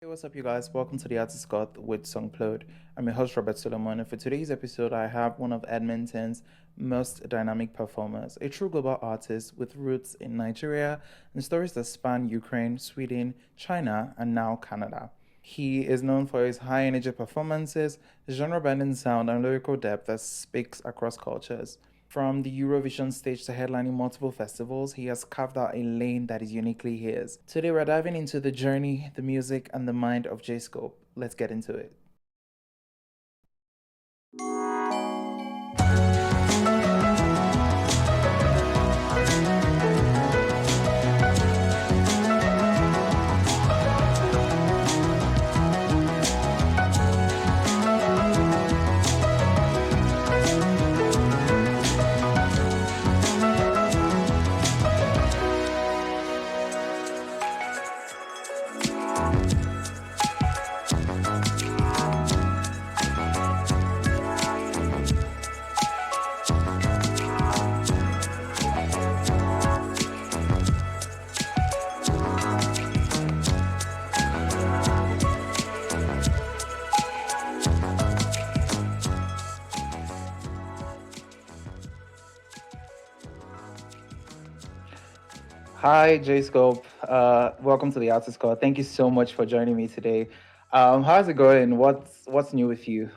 Hey, what's up, you guys? Welcome to the Artist Got with songplode. I'm your host, Robert Solomon, and for today's episode, I have one of Edmonton's most dynamic performers, a true global artist with roots in Nigeria and stories that span Ukraine, Sweden, China, and now Canada. He is known for his high energy performances, genre bending sound, and lyrical depth that speaks across cultures. From the Eurovision stage to headlining multiple festivals, he has carved out a lane that is uniquely his. Today, we're diving into the journey, the music, and the mind of J Scope. Let's get into it. Hi, J Scope. Welcome to the Artist Call. Thank you so much for joining me today. How's it going? What's new with you?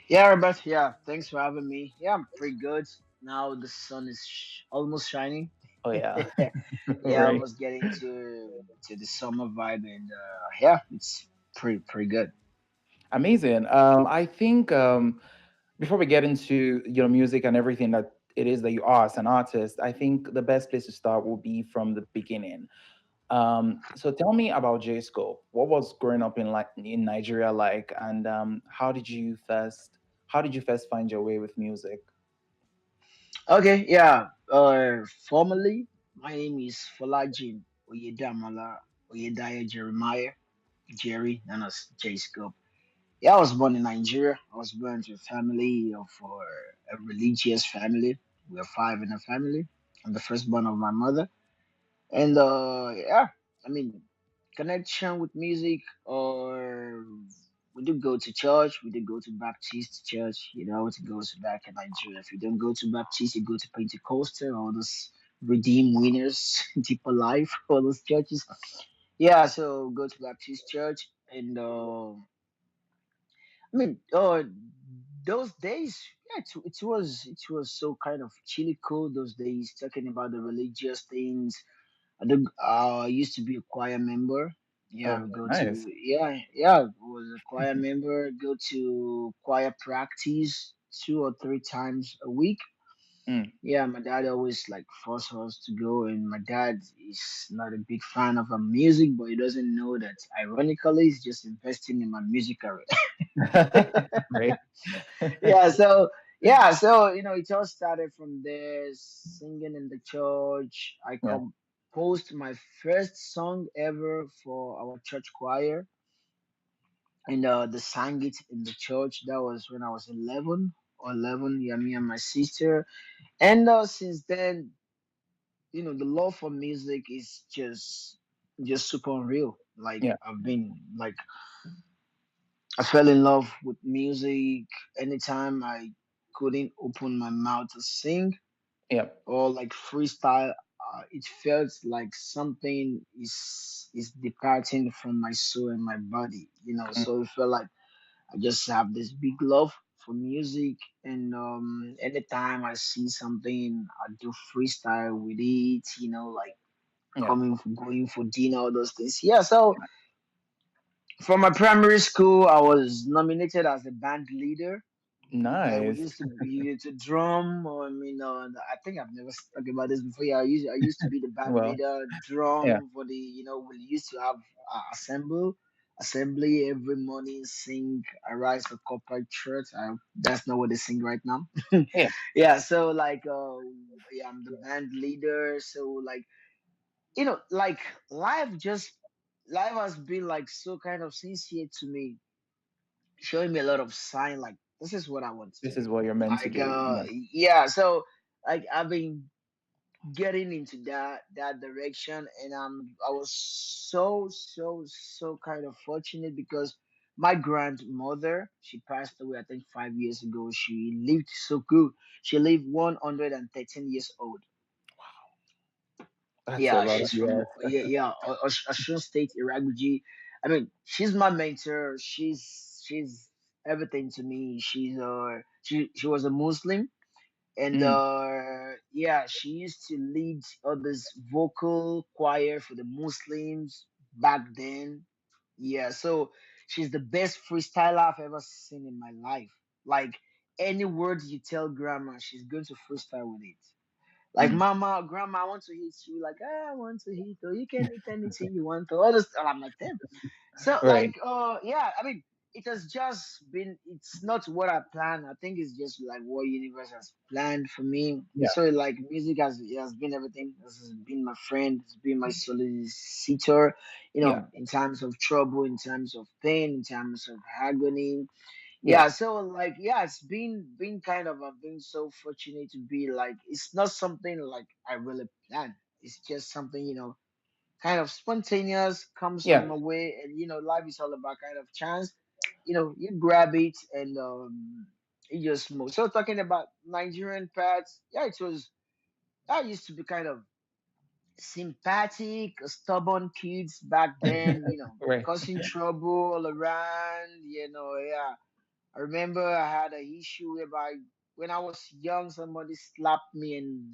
Yeah, Robert. Yeah, thanks for having me. Yeah, I'm pretty good. Now the sun is almost shining. Oh yeah, Yeah, right. almost getting to the summer vibe, and yeah, it's pretty good. Amazing. I think before we get into your music and everything that it is that you are as an artist, I think the best place to start will be from the beginning. So tell me about J Scope. What was growing up in Nigeria like, and how did you first find your way with music? Okay, yeah. Formally, my name is Folajin Oyedamola Jerry, known as J Scope. Yeah, I was born in Nigeria. I was born to a family of a religious family. We're five in a family. I'm the firstborn of my mother. And yeah, I mean, connection with music, or we do go to church. We did go to Baptist church. It goes back in Nigeria. If you don't go to Baptist, you go to Pentecostal, all those Redeemed Winners, Deeper Life, all those churches. Yeah, so go to Baptist church, and I mean, those days, yeah, it was so kind of chilly cool those days, talking about the religious things. I used to be a choir member. Oh, Yeah, go to nice. yeah, was a choir member. Go to choir practice 2 or 3 times a week. Mm, Yeah, my dad always like forced us to go, and my dad is not a big fan of our music, but he doesn't know that ironically he's just investing in my music career. right. Yeah, so it all started from there, singing in the church. I Yeah. composed my first song ever for our church choir, and they sang it in the church. That was when I was 11. Yeah, me and my sister. And since then, the love for music is just super unreal. Like Yeah. I fell in love with music anytime I couldn't open my mouth to sing Yeah. or like freestyle. It felt like something is departing from my soul and my body. Mm, So it felt like I just have this big love for music, and anytime I see something, I do freestyle with it. Like yeah. going for dinner, all those things. Yeah, so for my primary school, I was nominated as the band leader. Yeah, we Nice. used to be to drum. Or, I think I've never talked about this before. Yeah, I used to be the band Well, leader, yeah. drum for the. We used to have assembly every morning. Sing, arise for corporate church. That's not what they sing right now. Yeah. Yeah, so like, yeah, I'm the band leader. So like, like life just life has been like so kind of sincere to me, showing me a lot of sign like this is what I want to This do. is what you're meant to Like do. Yeah. yeah, so like I've been getting into that direction, and I was so kind of fortunate because my grandmother, she passed away I think 5 years ago. She lived so good. She lived 113 years old. That's a Yeah, lot of she's from years. Osun State, Iraguji. I mean, she's my mentor. She's everything to me. She was a Muslim, and Mm, yeah, she used to lead all this vocal choir for the Muslims back then. Yeah, so she's the best freestyler I've ever seen in my life. Like, any words you tell grandma, she's going to freestyle with it. Like, mm. mama, grandma, I want to hit you. Like, I want to hit you. You can hit anything you want to. All this, and I'm like, damn. So, Right. like, yeah, I mean, it has just been. It's not what I planned. I think it's just like what universe has planned for me. Yeah. So, like, music has been everything. This has been my friend. It's been my solicitor. Yeah. In times of trouble, in times of pain, in times of agony. Yeah. Yeah, so like, yeah, it's been kind of, I've been so fortunate to be like, it's not something like I really planned. It's just something, kind of spontaneous, comes on Yeah. my way. And life is all about kind of chance. You grab it, and you just move. So, talking about Nigerian pets, yeah, it was, I used to be kind of sympathetic, stubborn kids back then, Right. causing trouble all around, yeah. I remember I had an issue whereby when I was young, somebody slapped me, and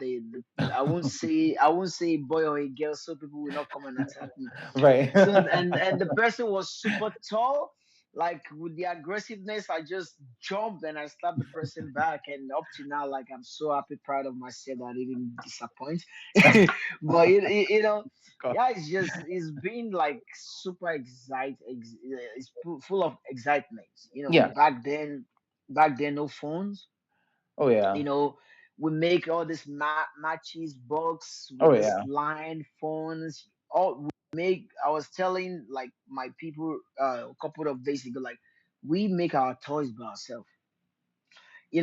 I won't say boy or a girl, so people will not come and attack me. Right. So, and the person was super tall. Like, with the aggressiveness, I just jumped and I slapped the person back. And up to now, like, I'm so happy, proud of myself that I didn't disappoint. But God. yeah, it's been like super it's full of excitement. Yeah. Back then, no phones. Oh yeah. you know we make all these matches box Oh with this yeah. line phones. All we make, I was telling like my people a couple of days ago, like, we make our toys by ourselves.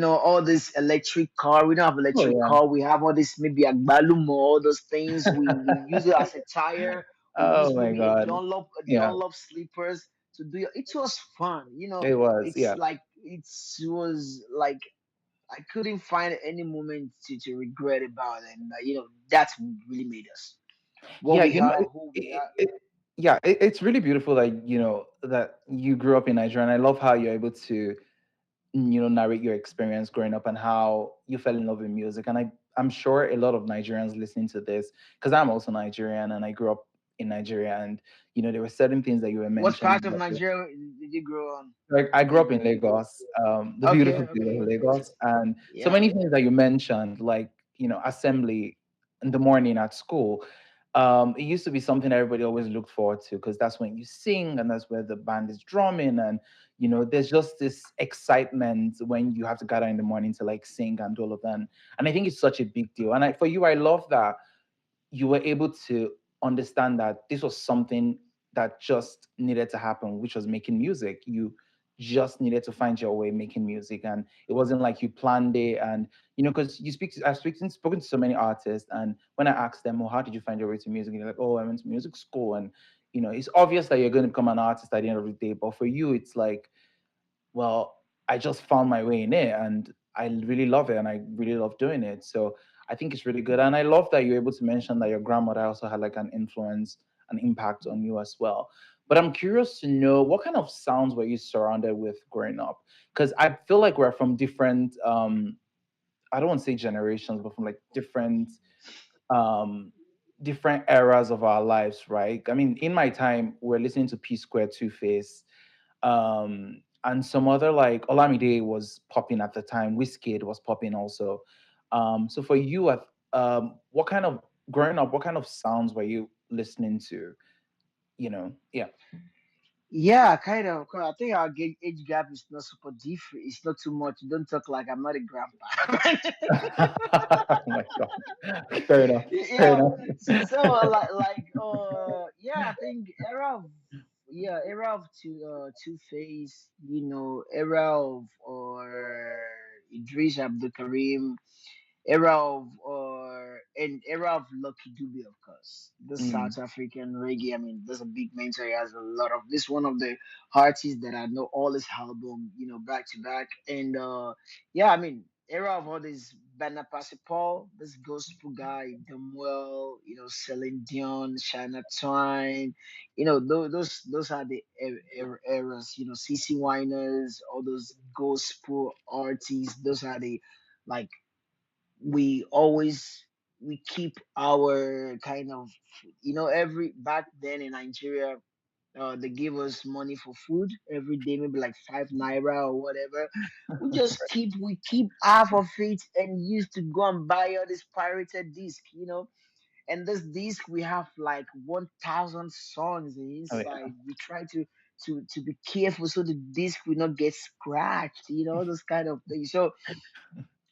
All this electric car, we don't have Oh electric yeah. car, we have all this, maybe agbalumo, all those things, we use it as a tire. We Oh use my maybe a God. Yeah. Dunlop slippers to do it. It was fun. It was. It's Yeah. like, it was like, I couldn't find any moment to regret about it. And that's what really made us what Yeah. we are, who we are. Yeah. It's really beautiful that that you grew up in Nigeria, and I love how you're able to narrate your experience growing up and how you fell in love with music. And I'm sure a lot of Nigerians listening to this, because I'm also Nigerian and I grew up in Nigeria, and there were certain things that you were What mentioning. part of Nigeria did you grow on Like, I grew up in in? Lagos, the Okay, beautiful city okay, of Lagos, and so yeah. many things that you mentioned, like assembly in the morning at school. It used to be something everybody always looked forward to because that's when you sing and that's where the band is drumming, and there's just this excitement when you have to gather in the morning to like sing and do all of that. And I think it's such a big deal. And for you, I love that you were able to understand that this was something that just needed to happen, which was making music. You just needed to find your way making music, and it wasn't like you planned it. And because I've spoken to so many artists, and when I asked them, "Oh, how did you find your way to music?" And they're like, "Oh, I went to music school." And it's obvious that you're going to become an artist at the end of the day, but for you, it's like, well, I just found my way in it and I really love it and I really love doing it. So I think it's really good. And I love that you're able to mention that your grandmother also had like an influence, an impact on you as well. But I'm curious to know, what kind of sounds were you surrounded with growing up? Because I feel like we're from different, I don't want to say generations, but from like um, different eras of our lives, right? I mean, in my time, we're listening to P Square, Two Face, and some other, like Olamide was popping at the time. Wizkid was popping also. So for you, what kind of growing up, what kind of sounds were you listening to? Yeah. Yeah, kind of. I think our age gap is not super different. It's not too much. Don't talk like I'm not a grandpa. Oh my God. Fair enough. Fair Yeah. enough. So, yeah, I think era of Two Face, era of Idris Abdul Karim, era of and era of Lucky Dube, of course. The Mm. South African reggae. I mean, there's a big mentor. He has a lot of this. One of the artists that I know all his album, back to back. And yeah, I mean, era of all this Bana Paul, this gospel guy, Demuel, Celine Dion, Shana Twain, those are the eras. CC Winers, all those gospel artists. Those are the like we always we keep our kind of every back then in Nigeria. They give us money for food every day, maybe like 5 naira or whatever. We keep half of it and used to go and buy all this pirated disc. And this disc we have like 1,000 songs Oh yeah. inside. We try to be careful so the disc will not get scratched. Those kind of things. So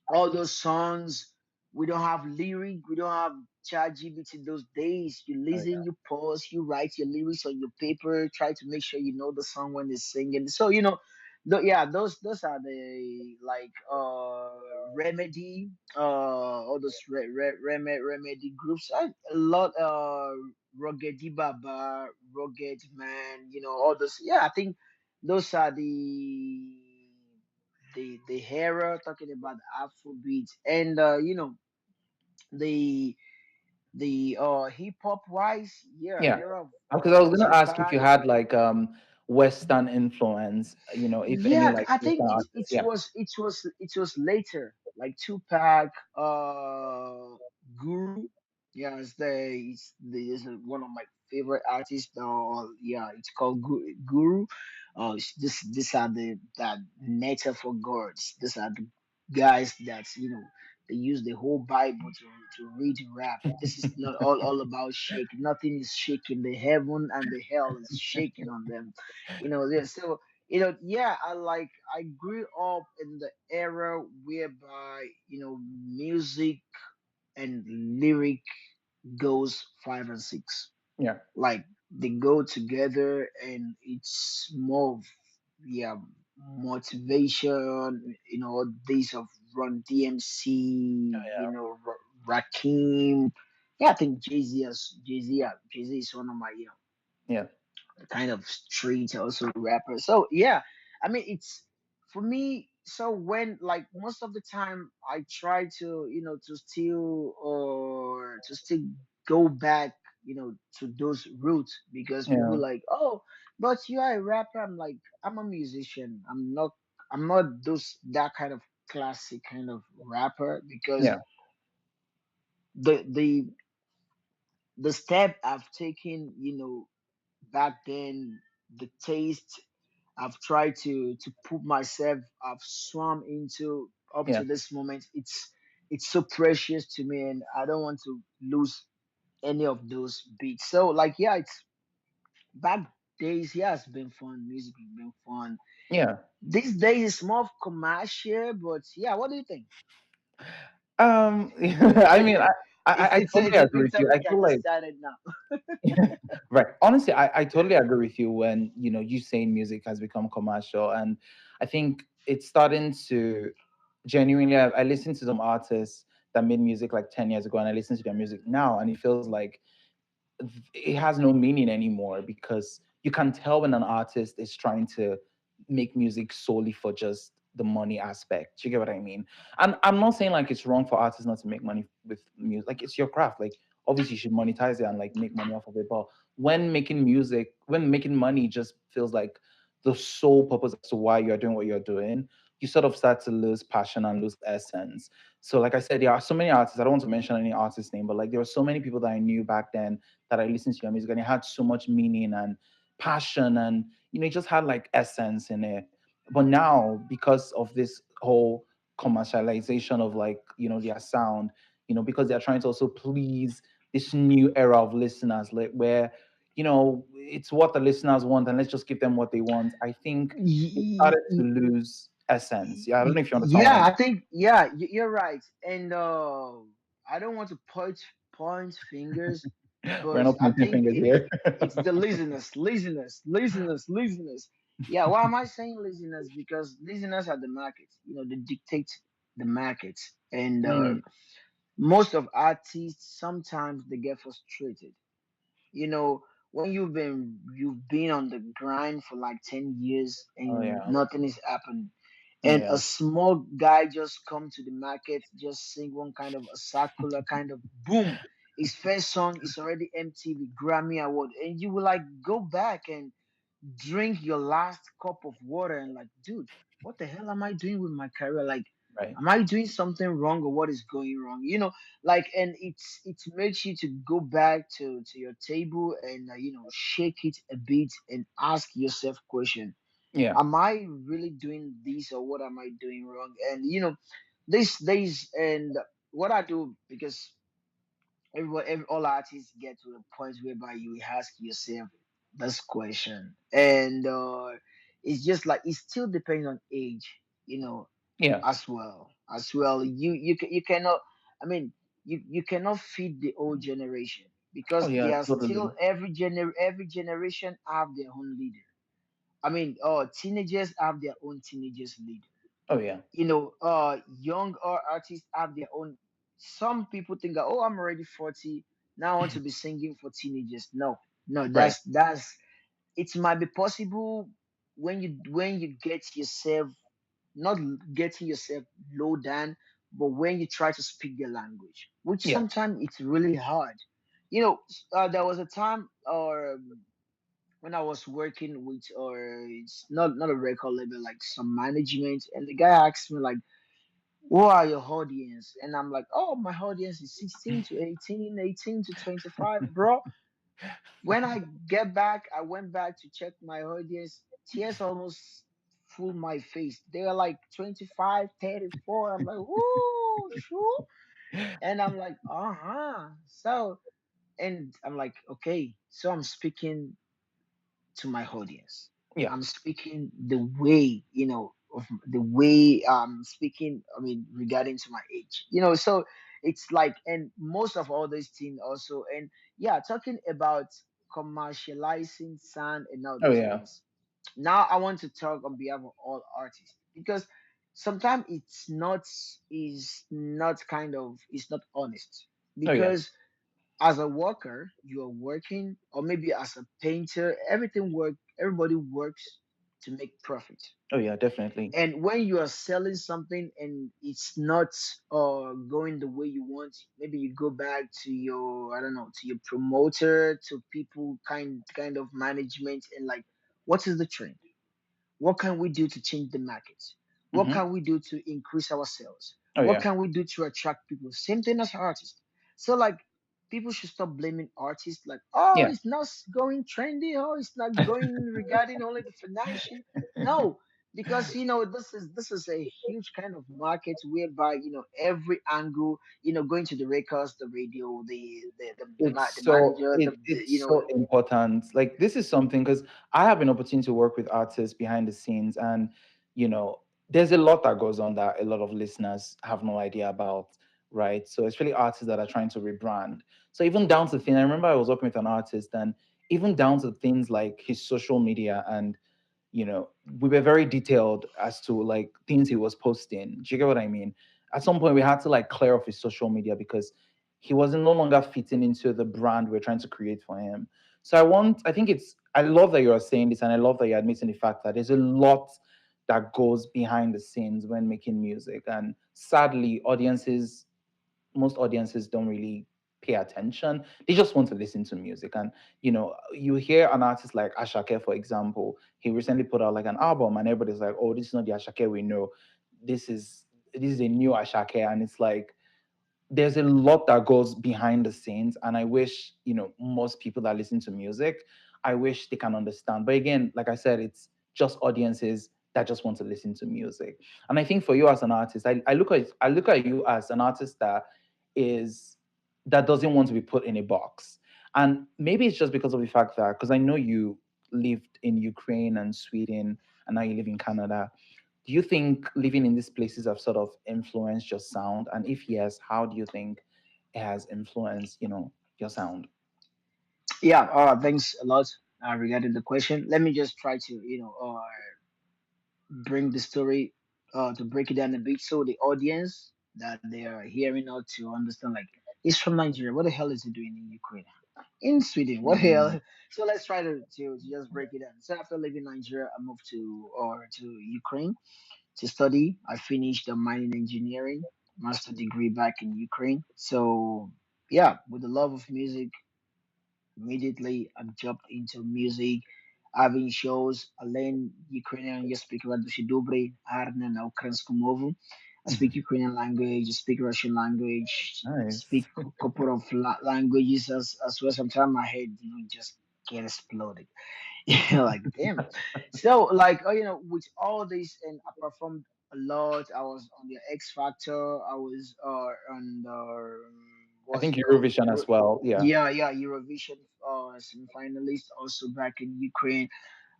all those songs. We don't have lyric. We don't have ChatGPT those days. You Oh listen, yeah. you pause, you write your lyrics on your paper. Try to make sure you know the song when they're singing. So yeah, those are the like remedy, all those remedy groups. A lot rugged baba, rugged man. All those. Yeah, I think those are the era talking about Afrobeat and the hip hop wise, yeah, Yeah. era of Because I was gonna ask if you Tupac. had like Western influence, if any Yeah, like I Western think it artists. it Yeah. was it was it was later, like Tupac, Guru. Yeah, it's one of my favorite artists. Yeah, it's called Guru. These are the that nature for gods. These are the guys that they use the whole Bible to read rap. This is not all about shake. Nothing is shaking. The heaven and the hell is shaking on them. So yeah, I grew up in the era whereby music and lyric goes 5 and 6, Yeah. like they go together, and it's more of, yeah, motivation, days of Run DMC, Rakim. Yeah, I think Jay-Z is one of my Yeah. kind of street also rapper. So yeah, I mean it's for me. So when like most of the time I try to to still go back to those roots, because people Yeah. like, oh, but you are a rapper. I'm like, I'm a musician. I'm not those that kind of classic kind of rapper, because Yeah. the the step I've taken back then, the taste I've tried to put myself, I've swum into up Yeah. to this moment. It's so precious to me, and I don't want to lose any of those beats. So like, yeah, it's back days. Yeah, it's been fun. Music has been fun. Yeah. These days it's more of commercial, but yeah, what do you think? I mean, I totally It's a agree good with you. I topic. I feel just like started now. right. Honestly, I totally agree with you when you saying music has become commercial, and I think it's starting to genuinely. I listen to some artists that made music like 10 years ago, and I listen to their music now, and it feels like it has no meaning anymore because you can tell when an artist is trying to make music solely for just the money aspect. You get what I mean? And I'm not saying like it's wrong for artists not to make money with music. Like it's your craft. Like obviously you should monetize it and like make money off of it. But when making money just feels like the sole purpose as to why you're doing what you're doing, you sort of start to lose passion and lose essence. So like I said, there are so many artists. I don't want to mention any artist name, but like there were so many people that I knew back then that I listened to your music and it had so much meaning and passion and it just had like essence in it. But now because of this whole commercialization of like, their sound, because they're trying to also please this new era of listeners, like where, it's what the listeners want and let's just give them what they want. I think it started to lose essence. Yeah, I don't know if you understand what Yeah, I'm I think, yeah, you're right. And I don't want to point fingers, we're but not I pointing think fingers here. it's the listeners. Yeah, why am I saying listeners? Because listeners are the market. They dictate the market, and Mm, Most of artists sometimes they get frustrated. You know, when you've been on the grind for like 10 years Oh and yeah. nothing is happening, and Yeah. a small guy just come to the market, just sing one kind of a circular kind of boom, his first song is already MTV Grammy Award, and you will like go back and drink your last cup of water and like, dude, what the hell am I doing with my career? Like, Right. am I doing something wrong or what is going wrong? Like, and it makes you to go back to your table and shake it a bit and ask yourself question: Yeah. am I really doing this or what am I doing wrong? And this days and what I do, because all artists get to a point whereby you ask yourself this question, and it's just like it still depends on age, you know, Yeah. as well. You cannot. I mean, you cannot feed the old generation Oh because yeah. they are Totally. still every generation have their own leader. I mean, teenagers have their own teenagers leader. Oh yeah. Young artists have their own. Some people think that, oh, I'm already 40 now, I want to be singing for teenagers. No, no, Right. that's it might be possible when you get yourself, not getting yourself low down, but when you try to speak their language, which Yeah. sometimes it's really hard. There was a time, or when I was working with, or it's not a record label, like some management, and the guy asked me like, who are your audience? And I'm like, oh, my audience is 16 to 18, 18 to 25, bro. When I went back to check my audience. Tears almost full my face. They were like 25, 34. I'm like, whoo, sure. And I'm like, uh-huh. So, and I'm like, okay, so I'm speaking to my audience. Yeah. I'm speaking the way, of the way I'm speaking, I mean, regarding to my age. So it's like, and most of all these things also, and yeah, talking about commercializing sound and all Oh those yeah. things. Now I want to talk on behalf of all artists, because sometimes it's not honest, Oh yeah. because as a worker, you are working, or maybe as a painter, everybody works to make profit. Oh yeah. Definitely. And when you are selling something and it's not going the way you want, maybe you go back to your, I don't know, to your promoter, to people, kind of management, and like, what is the trend? What can we do to change the market? What Mm-hmm. can we do to increase our sales? Oh What yeah. can we do to attract people? Same thing as artists. So like, people should stop blaming artists like, oh, Yeah. it's not going trendy, oh, it's not going regarding only the financial. No, because this is a huge kind of market whereby every angle, going to the records, the radio, the It's so manager, it's so important. Like this is something because I have an opportunity to work with artists behind the scenes, and you know, there's a lot that goes on that a lot of listeners have no idea about, right? So especially artists that are trying to rebrand. So even down to things, I remember I was working with an artist, and even down to things like his social media, and we were very detailed as to like things he was posting. Do you get what I mean? At some point we had to like clear off his social media because he wasn't no longer fitting into the brand we're trying to create for him. So I love that you're saying this, and I love that you're admitting the fact that there's a lot that goes behind the scenes when making music. And sadly, most audiences don't really pay attention. They just want to listen to music. And you hear an artist like Ashake, for example. He recently put out like an album, and everybody's like, "Oh, this is not the Ashake we know. This is a new Ashake." And it's like there's a lot that goes behind the scenes, and I wish most people that listen to music, I wish they can understand. But again, like I said, it's just audiences that just want to listen to music. And I think for you as an artist, I look at you as an artist is that doesn't want to be put in a box. And maybe it's just because of the fact that, because I know you lived in Ukraine and Sweden, and now you live in Canada. Do you think living in these places have sort of influenced your sound? And if yes, how do you think it has influenced, your sound? Yeah, thanks a lot regarding the question. Let me just try to, bring the story, to break it down a bit, so the audience. that they are hearing out to understand. Like, he's from Nigeria. What the hell is he doing in Ukraine? In Sweden? What the Mm. hell? So let's try to just break it down. So after leaving Nigeria, I moved to Ukraine to study. I finished a mining engineering master degree back in Ukraine. So yeah, with the love of music, immediately I jumped into music, having shows. I learned Ukrainian. Я speak дуже добре, гарно на українському мову. I speak Ukrainian language, I speak Russian language, speak Nice. a couple of languages as well. Sometimes my head, just get exploded. Like damn. So like with all this, and I performed a lot. I was on the X Factor. I was on the I what's think it called? Eurovision as well. Yeah. Yeah, Eurovision semi-finalist. Also back in Ukraine,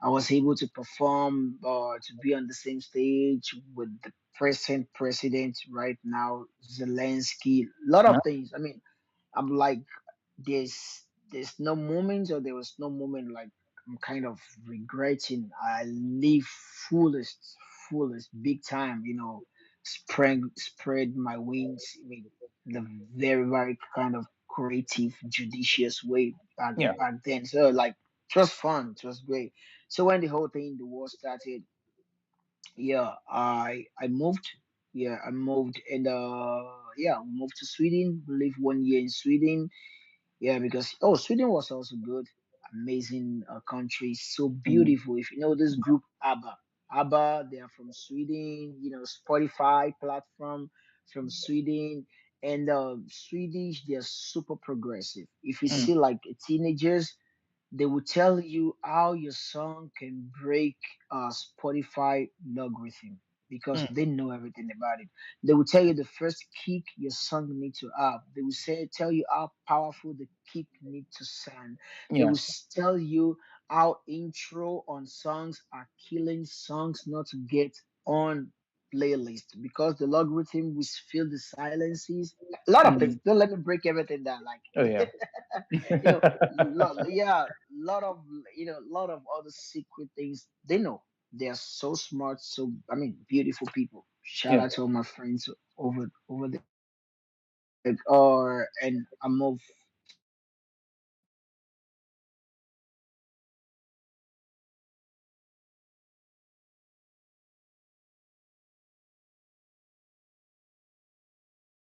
I was able to perform to be on the same stage with the present president right now, Zelensky. A lot of No? things. I mean, I'm like there's there's no moment, or there was no moment like I'm kind of regretting. I live fullest, fullest, big time. Spread my wings. I mean, the very very kind of creative, judicious way Yeah. back then. So like, it was fun. It was great. So when the whole thing, the war started, yeah, I moved. Yeah, I moved, and yeah, we moved to Sweden. We lived 1 year in Sweden. Yeah, because Sweden was also good, amazing country, so Mm. beautiful. If you know this group ABBA, they are from Sweden. Spotify platform from Sweden, and Swedish, they are super progressive. If you Mm. see like teenagers, they will tell you how your song can break Spotify logarithm because Mm. they know everything about it. They will tell you the first kick your song need to have. They will tell you how powerful the kick need to sound. They Yeah. will tell you how intro on songs are killing songs not to get on playlist because the logarithm will fill the silences. A lot of things. Mm. Don't let me break everything down. Oh Like yeah. you know yeah, lot of other secret things they know. They are so smart, so I mean, beautiful people. Shout Yeah. out to all my friends over there. Or and I move to Sweden.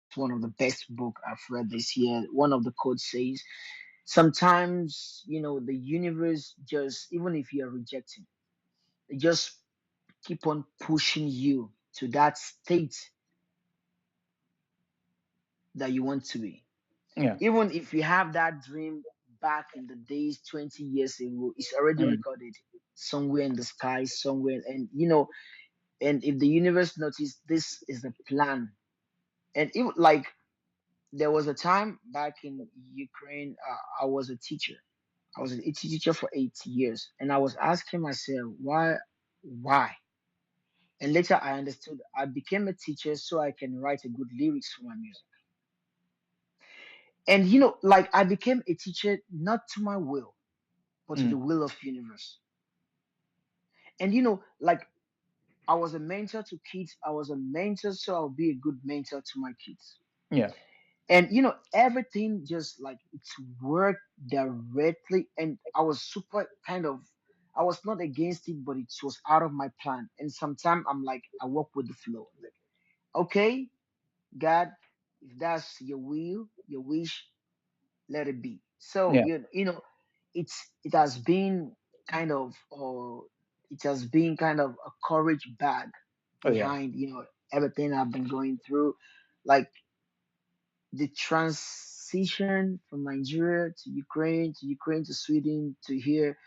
It's one of the best book I've read this year. One of the quotes says, sometimes the universe, just even if you are rejecting, it just keep on pushing you to that state that you want to be. Yeah. Even if you have that dream back in the days 20 years ago, it's already Mm. recorded somewhere in the sky, somewhere. And if the universe noticed, this is the plan. And if like there was a time back in Ukraine, I was a teacher. I was a teacher for 8 years, and I was asking myself why. And later I understood I became a teacher so I can write a good lyrics for my music. And like I became a teacher not to my will, but to Mm. the will of universe. And like I was a mentor to kids. I was a mentor, so I'll be a good mentor to my kids. Yeah. And everything just like it's worked directly. And I was super kind of, I was not against it, but it was out of my plan. And sometimes I'm like, I walk with the flow. Like, okay, God, if that's your will, your wish, let it be. So Yeah. it has been kind of it has been kind of a courage bag Oh yeah. behind everything I've been going through, like the transition from Nigeria to Ukraine to Sweden to here.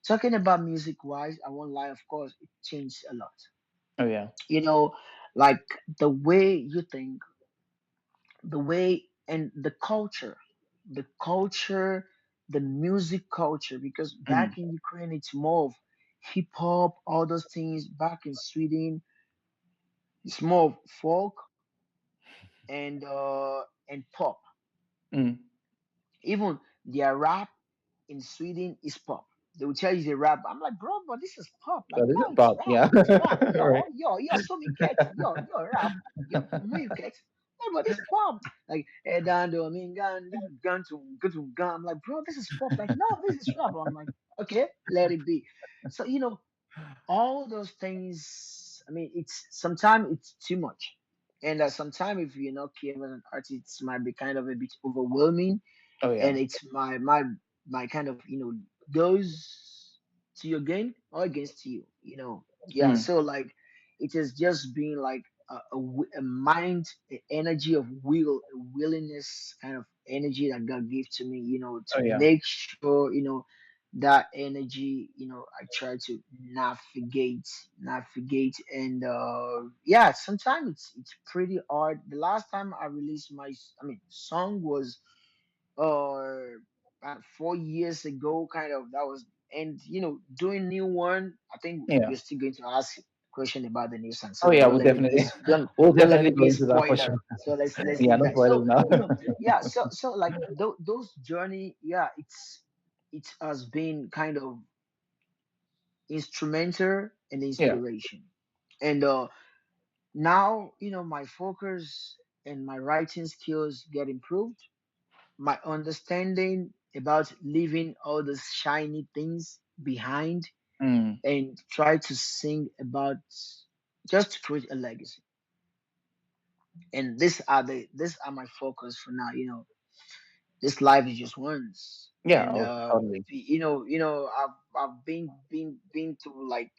Talking about music wise, I won't lie, of course, it changed a lot. Oh yeah. You know, like the way you think, the way and the culture, the music culture, because Mm. back in Ukraine it's more of hip hop, all those things. Back in Sweden it's more of folk and pop. Mm. Even their rap in Sweden is pop. They will tell you the rap. I'm like, bro, but this is pop. Like, So this is no, it's Bob. rap. Yeah. It's rap. Right. Yo, so me cat. Yo, rap. Yo, muyuket. Yeah, but this pop. Like, down to me, gun. I'm like, bro, this is pop. Like, no, this is rap. I'm like, okay, let it be. So, all those things. I mean, it's sometimes it's too much, and sometimes if you're not careful as an artist, it might be kind of a bit overwhelming, Oh yeah. and it's my kind of goes to you again or against you. Yeah. Mm. So like, it has just been like a mind, a energy of will, a willingness kind of energy that God gave to me. Oh To yeah. make sure that energy. I try to navigate, and yeah, sometimes it's pretty hard. The last time I released I mean, song was or 4 years ago, kind of. That was, and doing new one. I think Yeah. you're still going to ask question about the new song, Oh so yeah. don't We'll let it be definitely we'll don't let definitely it go be a into that for spoiler. sure. So let's Yeah. leave No that. spoilers So now. yeah, so like those journey, yeah, it has been kind of instrumental and Yeah. inspiration, and now my focus and my writing skills get improved, my understanding about leaving all those shiny things behind, Mm. and try to sing about just to create a legacy. And these are my focus for now. This life is just once, Yeah. and Oh, totally. I've been to like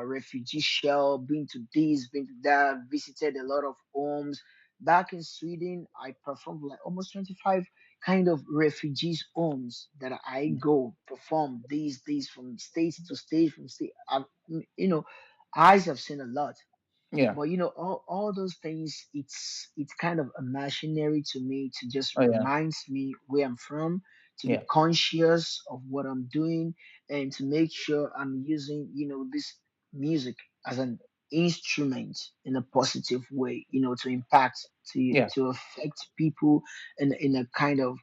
refugee shell, been to this, been to that, visited a lot of homes back in Sweden. I performed like almost 25 kind of refugees homes that I go perform these from state to state, from state. Eyes have seen a lot, Yeah. but all those things, it's kind of imaginary to me, to just Oh yeah. reminds me where I'm from, to be Yeah. conscious of what I'm doing, and to make sure I'm using this music as an instrument in a positive way, to impact, to Yeah. to affect people in a kind of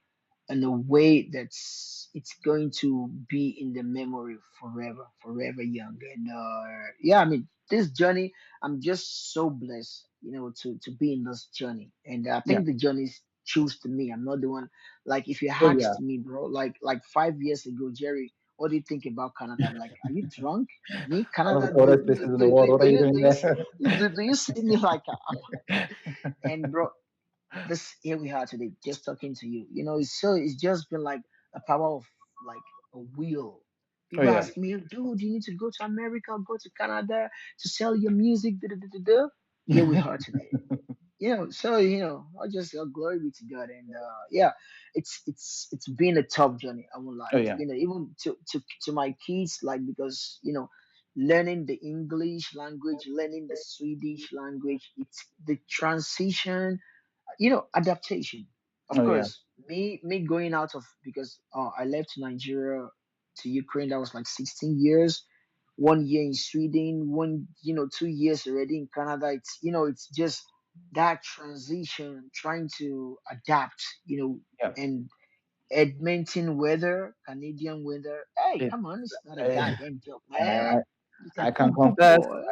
in a way that's it's going to be in the memory forever young. And yeah, I mean, this journey, I'm just so blessed, to be in this journey. And I Yeah. think the journey choose to me. I'm not the one. Like, if you Oh yeah. asked me, bro, like 5 years ago, Jerry, what do you think about Canada? I'm like, are you drunk? Me, One of the Canada? coldest places in the world. What are you doing there? Do you see me like and bro, this here we are today, just talking to you. It's just been like a power of like a wheel. Oh People yeah. ask me, dude, you need to go to America, go to Canada to sell your music. Da, da, da, da, da. Here we are today. So I just glory be to God. And yeah, it's been a tough journey. I won't lie. Oh It's yeah. been even to my kids, like, because learning the English language, learning the Swedish language. It's the transition, adaptation. Of Oh yeah. course, me going out of, because I left Nigeria to Ukraine. That was like 16 years. 1 year in Sweden, 2 years already in Canada. It's just that transition, trying to adapt, Yeah. and Edmonton weather, Canadian weather. Hey, It, come on, it's not a I, goddamn joke, I, man. It's a I can cool, cool, confess. cool.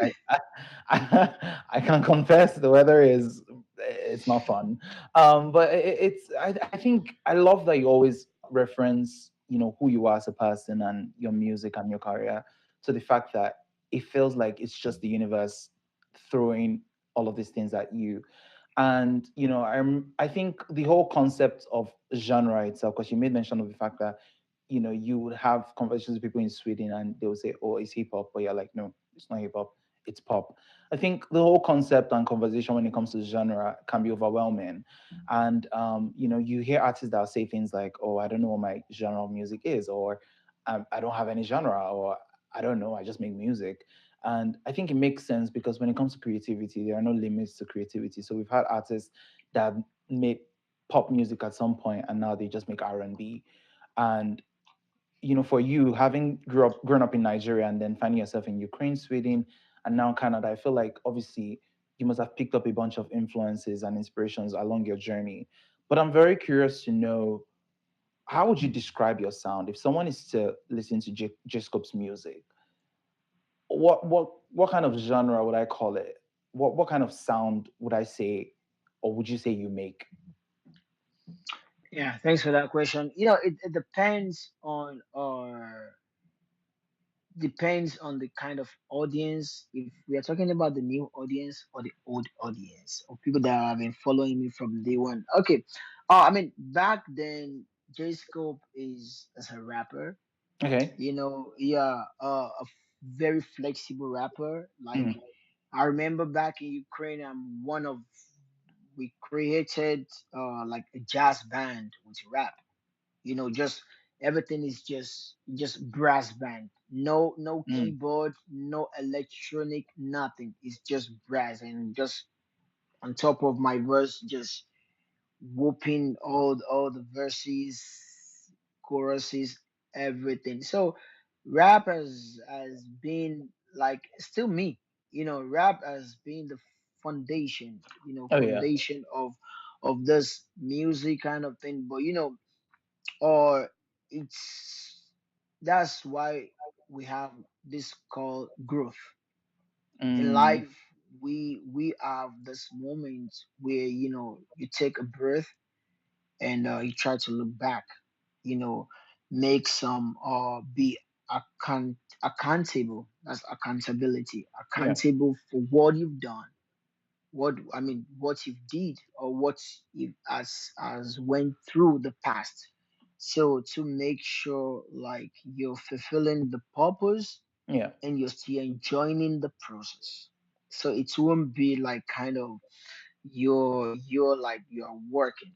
I can confess the weather is it's not fun. But I think I love that you always reference who you are as a person and your music and your career to the fact that it feels like it's just the universe throwing all of these things at you. And I think the whole concept of genre itself, because you made mention of the fact that you would have conversations with people in Sweden and they would say, "Oh, it's hip hop," but you're like, "No, it's not hip hop, it's pop." I think the whole concept and conversation when it comes to genre can be overwhelming, and you hear artists that say things like, "Oh, I don't know what my genre of music is," or "I don't have any genre," or "I don't know, I just make music." And I think it makes sense because when it comes to creativity, there are no limits to creativity. So we've had artists that made pop music at some point, and now they just make R&B. And for you having grown up in Nigeria and then finding yourself in Ukraine, Sweden, and now Canada, I feel like obviously you must have picked up a bunch of influences and inspirations along your journey. But I'm very curious to know, how would you describe your sound if someone is to listen to J-Scope's music? What kind of genre would I call it? What kind of sound would I say or would you say you make? Yeah, thanks for that question. It depends on the kind of audience. If we are talking about the new audience or the old audience, or people that have been following me from day one. Okay, I mean, back then, J Scope is as a rapper. Okay. Yeah, very flexible rapper. Like, Mm. I remember back in Ukraine, we created like a jazz band with rap. Just everything is just brass band. No Mm. keyboard, no electronic, nothing. It's just brass, and just on top of my verse, just whooping all the verses, choruses, everything. So rap has been like still me. Rap has been the foundation. Oh yeah. Foundation of this music kind of thing. But or it's that's why we have this called growth in Mm. life. We have this moment where you take a breath, and you try to look back, you know make some be accountable. That's accountability. Yeah. Accountable for what you've done, what you did, or what you as went through the past. So to make sure like you're fulfilling the purpose, Yeah. and you're still enjoying the process. So it won't be like kind of you're working,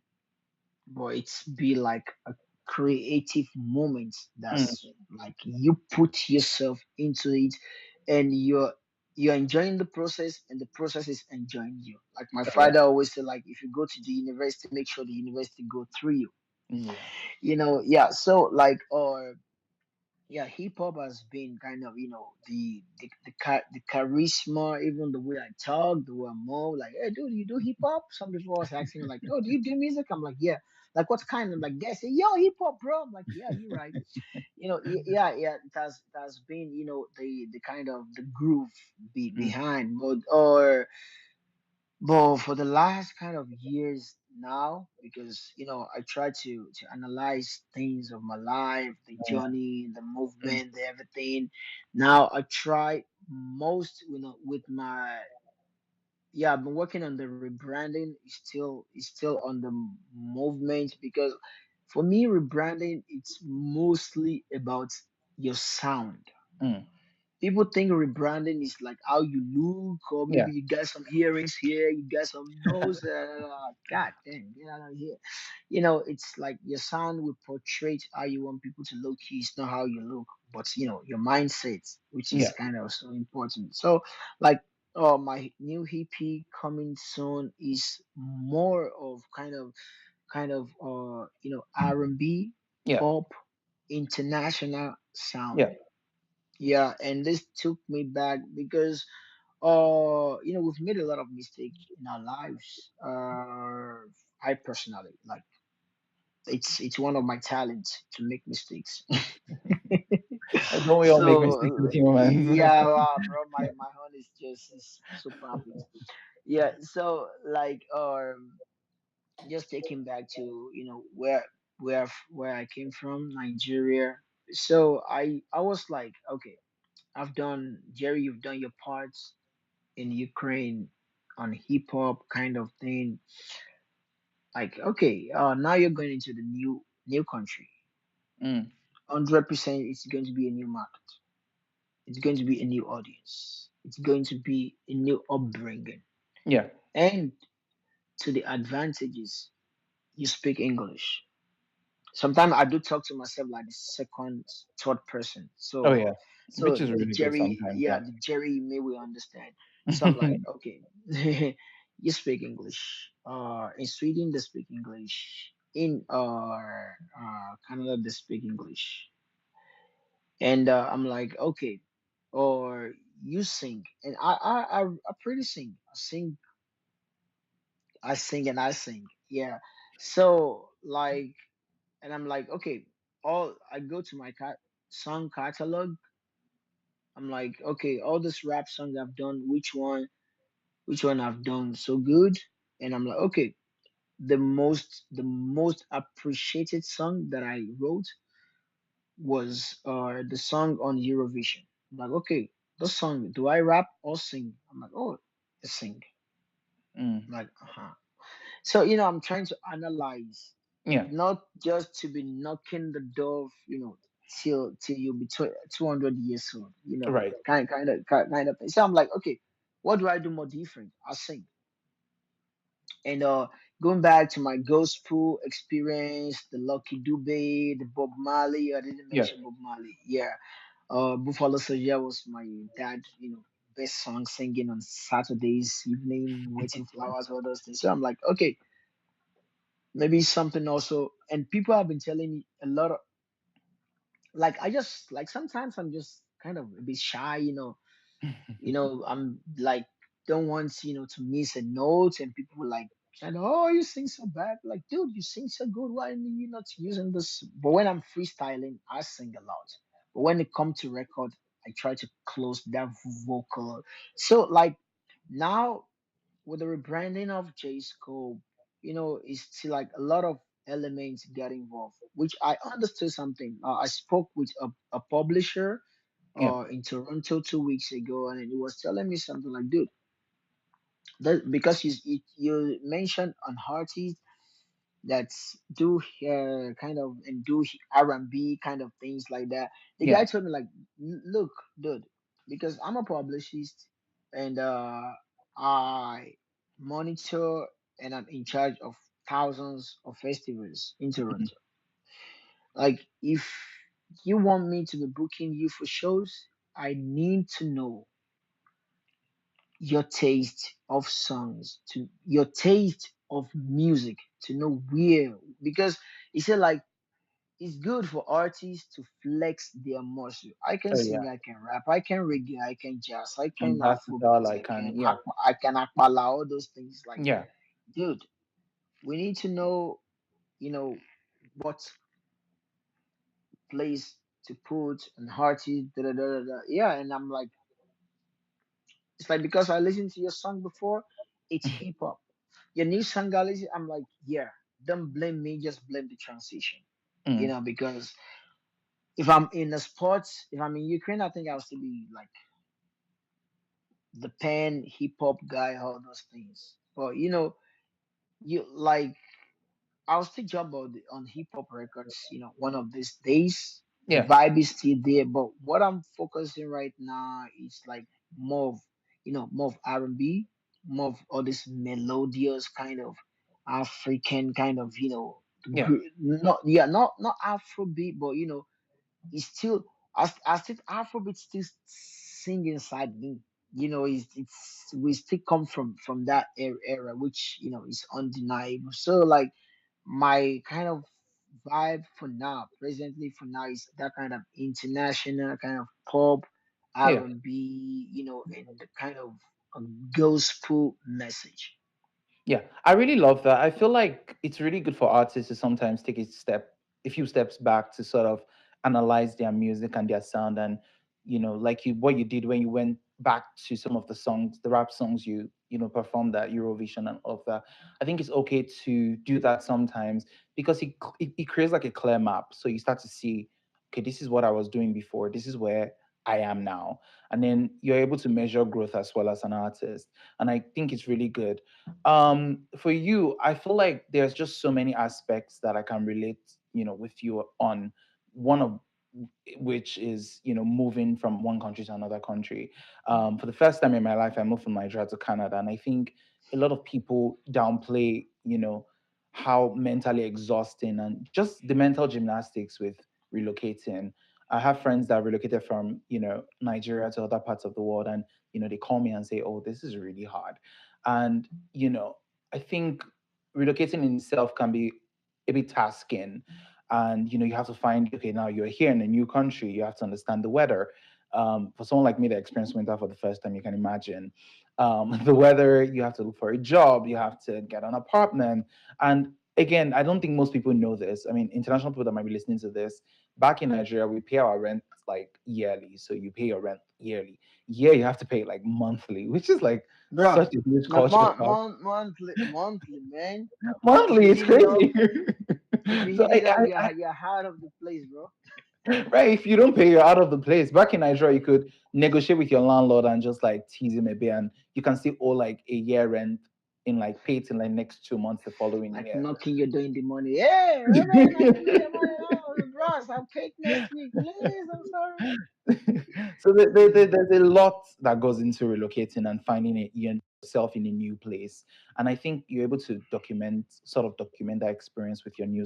but it's be like a creative moment. Mm. That's like you put yourself into it, and you're enjoying the process, and the process is enjoying you. Like my Oh yeah. father always said, like, if you go to the university, make sure the university go through you. Yeah. Yeah. So like, or yeah, hip hop has been kind of the charisma, even the way I talk, the way I move. Like, hey, dude, you do hip hop? Some people was asking me like, oh, do you do music? I'm like, yeah. Like, what kind? I'm like, they say, yo, hip hop, bro. I'm like, yeah, you're right. Yeah, yeah. It has been the kind of the groove Mm. behind, but for the last kind of years now, because I try to analyze things of my life, the Yeah. journey, the Mm. movement, the everything. Now I try most, with my yeah. I've been working on the rebranding. It's still on the movement, because for me, rebranding, it's mostly about your sound. Mm. People think rebranding is like how you look, or Yeah. maybe you got some earrings here, you got some nose. God damn, get out of here. It's like your sound will portray how you want people to look. It's not how you look, but your mindset, which is Yeah. kind of so important. So, like, my new EP coming soon is more of R&B, Yeah. pop, international sound. Yeah. Yeah, and this took me back because we've made a lot of mistakes in our lives. I personally, like, it's one of my talents to make mistakes. Don't we all make mistakes So as humans? yeah, wow, bro, my hand is so perfect. Yeah, so like, just taking back to where I came from, Nigeria. So I was like, okay, I've done, Jerry, you've done your parts in Ukraine on hip hop kind of thing. Like, okay, now you're going into the new country. Mm. 100%, it's going to be a new market. It's going to be a new audience. It's going to be a new upbringing. Yeah. And to the advantages, you speak English. Sometimes I do talk to myself like the second, third person. Oh So, yeah. Which so is the really good Jerry, sometimes. yeah, Yeah. the Jerry may we understand. So I'm like, okay, you speak English. In Sweden they speak English. In Canada they speak English. And I'm like, okay, or you sing, and I pretty sing. I sing and I sing. Yeah. So like, and I'm like, okay, all I go to my song catalog. I'm like, okay, all this rap songs I've done, which one I've done so good, and I'm like, okay, the most appreciated song that I wrote was the song on Eurovision. I'm like, okay, the song, do I rap or sing? I'm like, oh, I sing. Mm. I'm like, uh-huh. So, I'm trying to analyze, Yeah. not just to be knocking the door, till you'll be 200 years old, Right. kind of thing. So I'm like, okay, what do I do more different? I sing. And going back to my gospel experience, the Lucky Dube, the Bob Marley. I didn't Yeah. mention Bob Marley. Yeah. Buffalo Soldier was my dad, best song singing on Saturdays evening, waiting flowers, all those things. So I'm like, okay, maybe something also. And people have been telling me a lot of, like, I just, like, sometimes I'm just kind of a bit shy, I'm like, don't want, to miss a note, and people were like, saying, oh, you sing so bad. Like, dude, you sing so good. Why are you not using this? But when I'm freestyling, I sing a lot. But when it comes to record, I try to close that vocal. So, like, now with the rebranding of J Scope, it's still like a lot of elements get involved, which I understood something. I spoke with a publisher Yeah. in Toronto 2 weeks ago, and he was telling me something like, dude, that because you mentioned an artist that's do kind of and do R&B kind of things like that. The Yeah. guy told me like, Look, dude, because I'm a publicist and I monitor and I'm in charge of thousands of festivals in Mm. Toronto. Like, if you want me to be booking you for shows, I need to know your taste of songs, to your taste of music, to know where, because he said like it's good for artists to flex their muscle. I can Oh sing, yeah. I can rap, I can reggae, I can jazz, I I'm can versatile. Afrobeat, I can. Yeah. I can akpala, all those things. Like, Yeah. dude, we need to know, you know, what place to put an artist. Da, da, da, da, da. Yeah, and I'm like, it's like because I listened to your song before, it's hip hop. Your new song, I listen, I'm like, yeah, don't blame me, just blame the transition. Mm. Because if I'm in a sports, if I'm in Ukraine, I think I'll still be like the pen hip hop guy, all those things. But you like I'll still jump on hip hop records, one of these days. The Yeah. vibe is still there, but what I'm focusing right now is like more of, more of R&B, more of all this melodious kind of African kind of, Yeah. not, yeah, not Afrobeat, but it's still, I still Afrobeat still sing inside me. It's we still come from that era, which is undeniable. So like my kind of vibe for now, presently for now, is that kind of international kind of pop, Yeah. R&B, and the kind of gospel message. Yeah, I really love that. I feel like it's really good for artists to sometimes take a few steps back to sort of analyze their music and their sound, and like what you did when you went back to some of the songs, the rap songs performed at Eurovision and all of that. I think it's okay to do that sometimes because it creates like a clear map, so you start to see, okay, this is what I was doing before, this is where I am now, and then you're able to measure growth as well as an artist, and I think it's really good. For you, I feel like there's just so many aspects that I can relate with you on, one of which is moving from one country to another country. For the first time in my life, I moved from Nigeria to Canada, and I think a lot of people downplay how mentally exhausting and just the mental gymnastics with relocating. I have friends that relocated from Nigeria to other parts of the world, and they call me and say, oh, this is really hard. And I think relocating in itself can be a bit tasking, and you have to find, okay, now you're here in a new country, you have to understand the weather. For someone like me that experienced winter for the first time, you can imagine the weather. You have to look for a job, you have to get an apartment, and again, I don't think most people know this. I mean, international people that might be listening to this, Back in Nigeria, we pay our rent like yearly. So you pay your rent yearly. Here you have to pay it like monthly, which is like Bro, such a huge not culture shock. monthly, man. If Monthly, you it's hit it up, crazy. if you So hit it up, you're out of the place, bro. right, if you don't pay, you're out of the place. Back in Nigeria, you could negotiate with your landlord and just like tease him a bit, and you can still owe like a year rent in like pay it in like next 2 months the following Like year. knocking your door in the money. Hey, Reverend, I give me the money now. Bros, I'll pay it next week. Please, I'm sorry. So Mm. there's a lot that goes into relocating and finding yourself in a new place. And I think you're able to document that experience with your new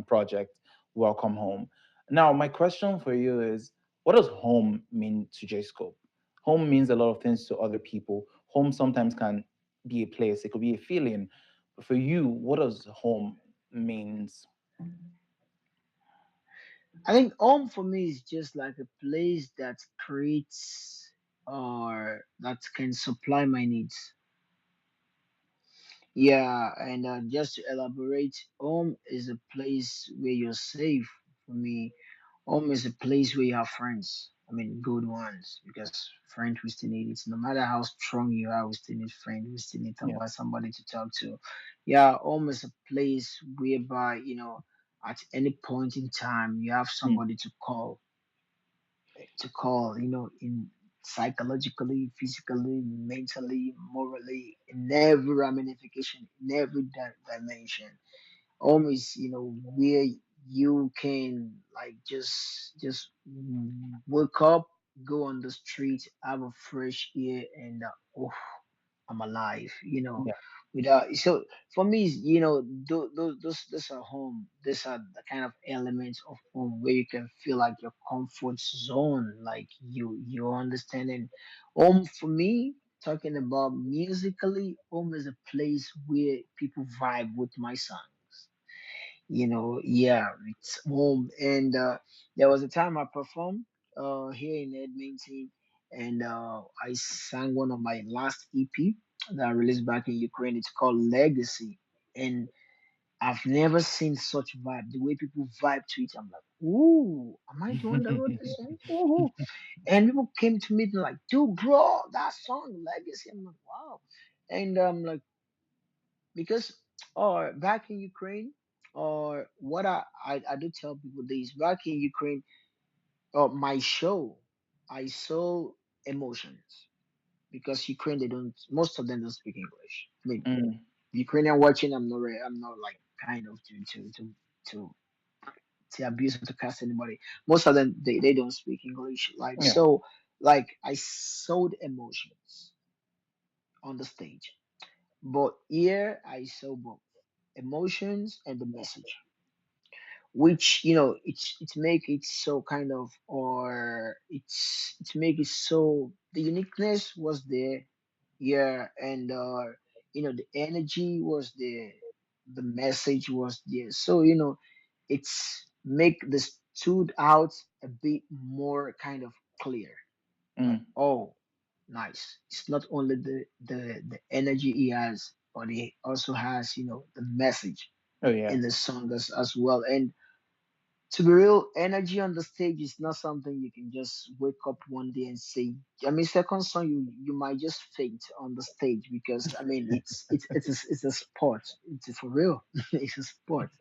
project, Welcome Home. Now, my question for you is, what does home mean to JScope? Home means a lot of things to other people. Home sometimes can be a place, it could be a feeling. But for you, what does home means? I think home for me is just like a place that creates or that can supply my needs. Yeah, and just to elaborate, home is a place where you're safe. For me, home is a place where you have friends. I mean, good ones, because friends we still need it. No matter how strong you are, we still need friends. We still need Yeah. somebody to talk to. Yeah, home is a place whereby at any point in time you have Mm, somebody to call, in psychologically, physically, mentally, morally, in every ramification, in every dimension. Home is, where you can like just wake up, go on the street, have a fresh air, and oh, I'm alive, yeah. without so for me, those are home. These are the kind of elements of home where you can feel like your comfort zone, like you're understanding. Home for me, talking about musically, home is a place where people vibe with my songs. Yeah, it's home. And there was a time I performed here in Edmonton, and I sang one of my last EP that I released back in Ukraine. It's called Legacy. And I've never seen such vibe. The way people vibe to it, I'm like, ooh, am I the one that wrote this song? Ooh. And people came to me like, dude, bro, that song Legacy. I'm like, wow. And like, because or back in Ukraine, or what I do tell people this, back in Ukraine, my show, I saw emotions, because Ukraine, they don't, most of them don't speak English. I mean, Mm, Ukrainian watching, I'm not like kind of to to abuse or to cast anybody. Most of them, they don't speak English, like, yeah. so, like, I saw the emotions on the stage, but here I saw both emotions and the message, which it's make it so kind of, or it's make it so the uniqueness was there. Yeah, and the energy was there, the message was there, so it's make this stood out a bit more kind of clear, like, Mm. oh, nice, it's not only the energy he has, but he also has the message Oh yeah. in the song as well. And to be real, energy on the stage is not something you can just wake up one day and say. I mean, second song, you might just faint on the stage, because I mean it's a sport. It's for real. It's a sport.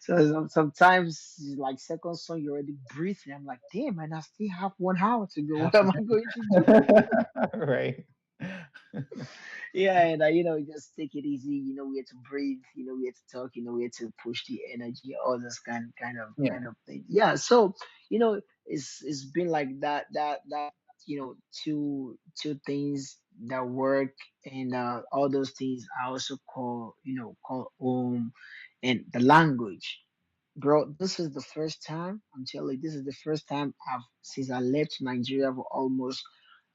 So sometimes, like, second song, you're already breathing. I'm like, damn, man, I still have 1 hour to go. What am I going to do? Right. Yeah, and just take it easy. We had to breathe. We had to talk. We had to push the energy, all this Yeah. kind of thing. Yeah, so it's been like that. Two things that work, and all those things I also call home, and the language. Bro, this is the first time, I'm telling you, this is the first time I've since I left Nigeria for almost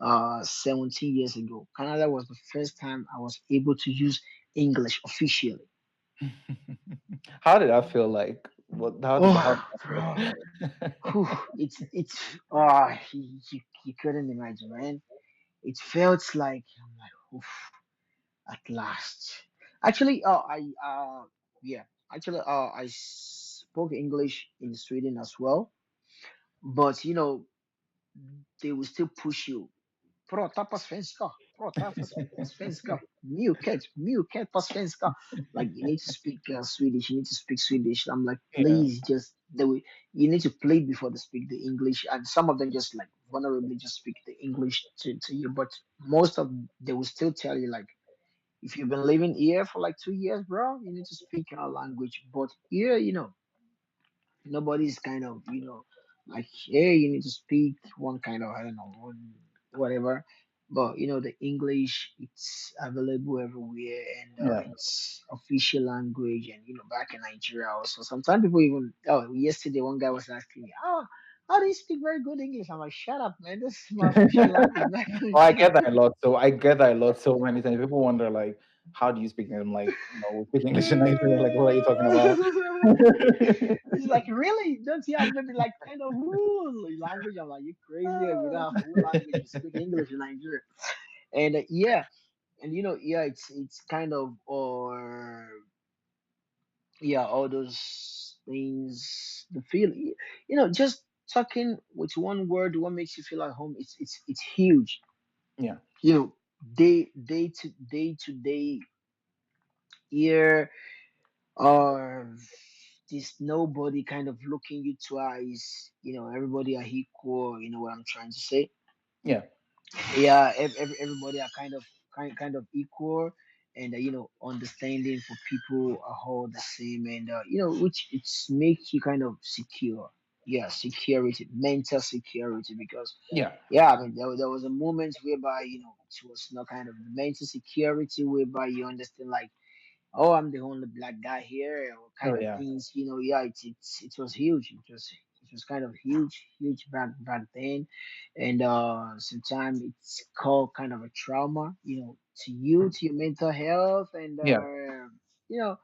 17 years ago. Canada was the first time I was able to use English officially. How did that feel like? How did Oh, that bro. feel? Whew, it's you couldn't imagine, man. It felt like, I'm like, oof, at last. Actually, I yeah. Actually, spoke English in Sweden as well, but they will still push you. Prata på svenska, prata på svenska, mjuket på svenska. Like you need to speak Swedish, you need to speak Swedish. I'm like, Yeah. please, just the way you need to play before they speak the English, and some of them just like vulnerably just speak the English to you, but most of they will still tell you like, if you've been living here for like 2 years, bro, you need to speak our language. But here, nobody's kind of like, hey, you need to speak one kind of, I don't know, one whatever. But the English, it's available everywhere, and Yeah. it's official language. And back in Nigeria also, sometimes people even, oh, yesterday one guy was asking me, oh, how do you speak very good English? I'm like, shut up, man, this is my official language back in Oh, I Nigeria. get that a lot. So I get that a lot so many times. People wonder like, how do you speak? And I'm like, we speak English in Nigeria. Like, what are you talking about? It's like, really? Don't you have maybe like kind of ooh, language? I'm like, you crazy? We don't have full language. We speak English in Nigeria. And yeah, and yeah, it's kind of, or yeah, all those things. The feel, just talking with one word, what makes you feel at home? It's huge. Yeah. You know, day to day, year, or this nobody kind of looking you twice. Everybody are equal. You know what I'm trying to say? Yeah. Yeah, everybody are kind of equal, and understanding for people are all the same, and which it's make you kind of secure. Yeah, security, mental security, because Yeah. yeah, I mean, there was a moment whereby it was not kind of mental security, whereby you understand like, oh, I'm the only black guy here, or Oh kind of yeah. things. Yeah, it was huge. It was kind of huge back then, and sometimes it's called kind of a trauma, to you, to your mental health, and Yeah. you know,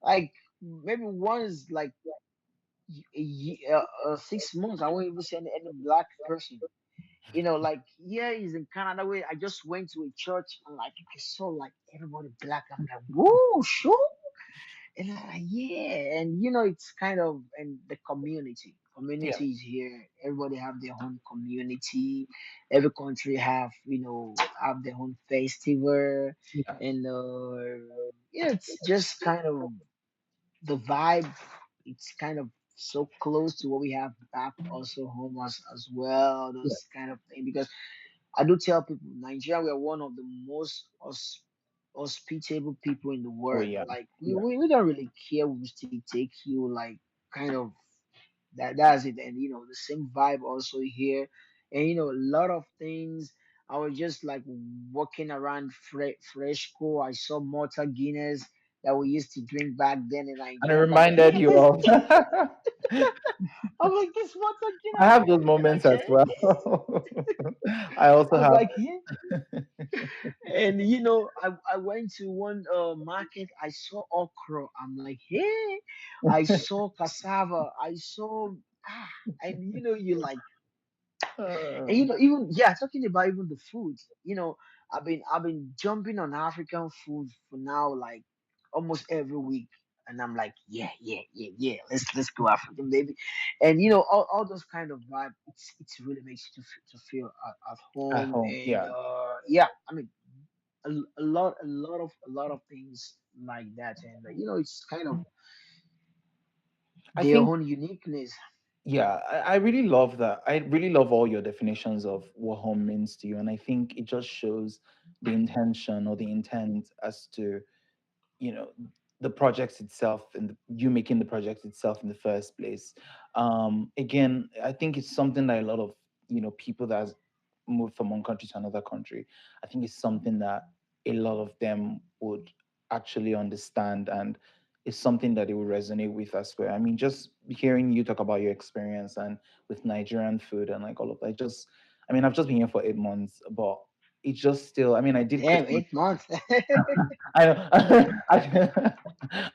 like maybe once like 6 months, I won't even see any black person. Like, yeah, he's in Canada. Way I just went to a church and like I saw like everybody black. I'm like, whoa, sure. And I'm like, yeah, and it's kind of, and the community. Yeah. Community is here. Everybody have their own community. Every country have their own festival, Yeah. and yeah, it's just kind of the vibe. It's kind of so close to what we have back also home as well. Yeah. Those kind of thing, because I do tell people, Nigeria, we are one of the most hospitable people in the Oh world. yeah. Like Yeah. we don't really care. We still take you like kind of that's it. And the same vibe also here. And a lot of things. I was just like walking around Fresco. I saw Malta Guinness that we used to drink back then in And it Nigeria. I'm like, look reminded at you this. of I'm like, this Malta I Guinness. have those Can I moments as try it? well. I also I was have like, yeah. And I went to one market. I saw okra. I'm like, hey. I saw cassava. I saw and you like, and uh, even, yeah, talking about even the food. I've been jumping on African food for now like almost every week. And I'm like, yeah, yeah, yeah, yeah. Let's go African, baby. And all those kind of vibe. It's really makes you to feel at at home. home. And Yeah. yeah, I mean, a lot of things like that. And it's kind of I their think own uniqueness. yeah, I really love that. I really love all your definitions of what home means to you. And I think it just shows the intention or the intent as to you know the project itself and you making the project itself in the first place. Again, I think it's something that a lot of people that has moved from one country to another country, I think it's something that a lot of them would actually understand, and it's something that it will resonate with as well. I mean, just hearing you talk about your experience and with Nigerian food and like all of that, just I mean, I've just been here for 8 months, but it's just still, I mean, I did Damn, Christmas. 8 months.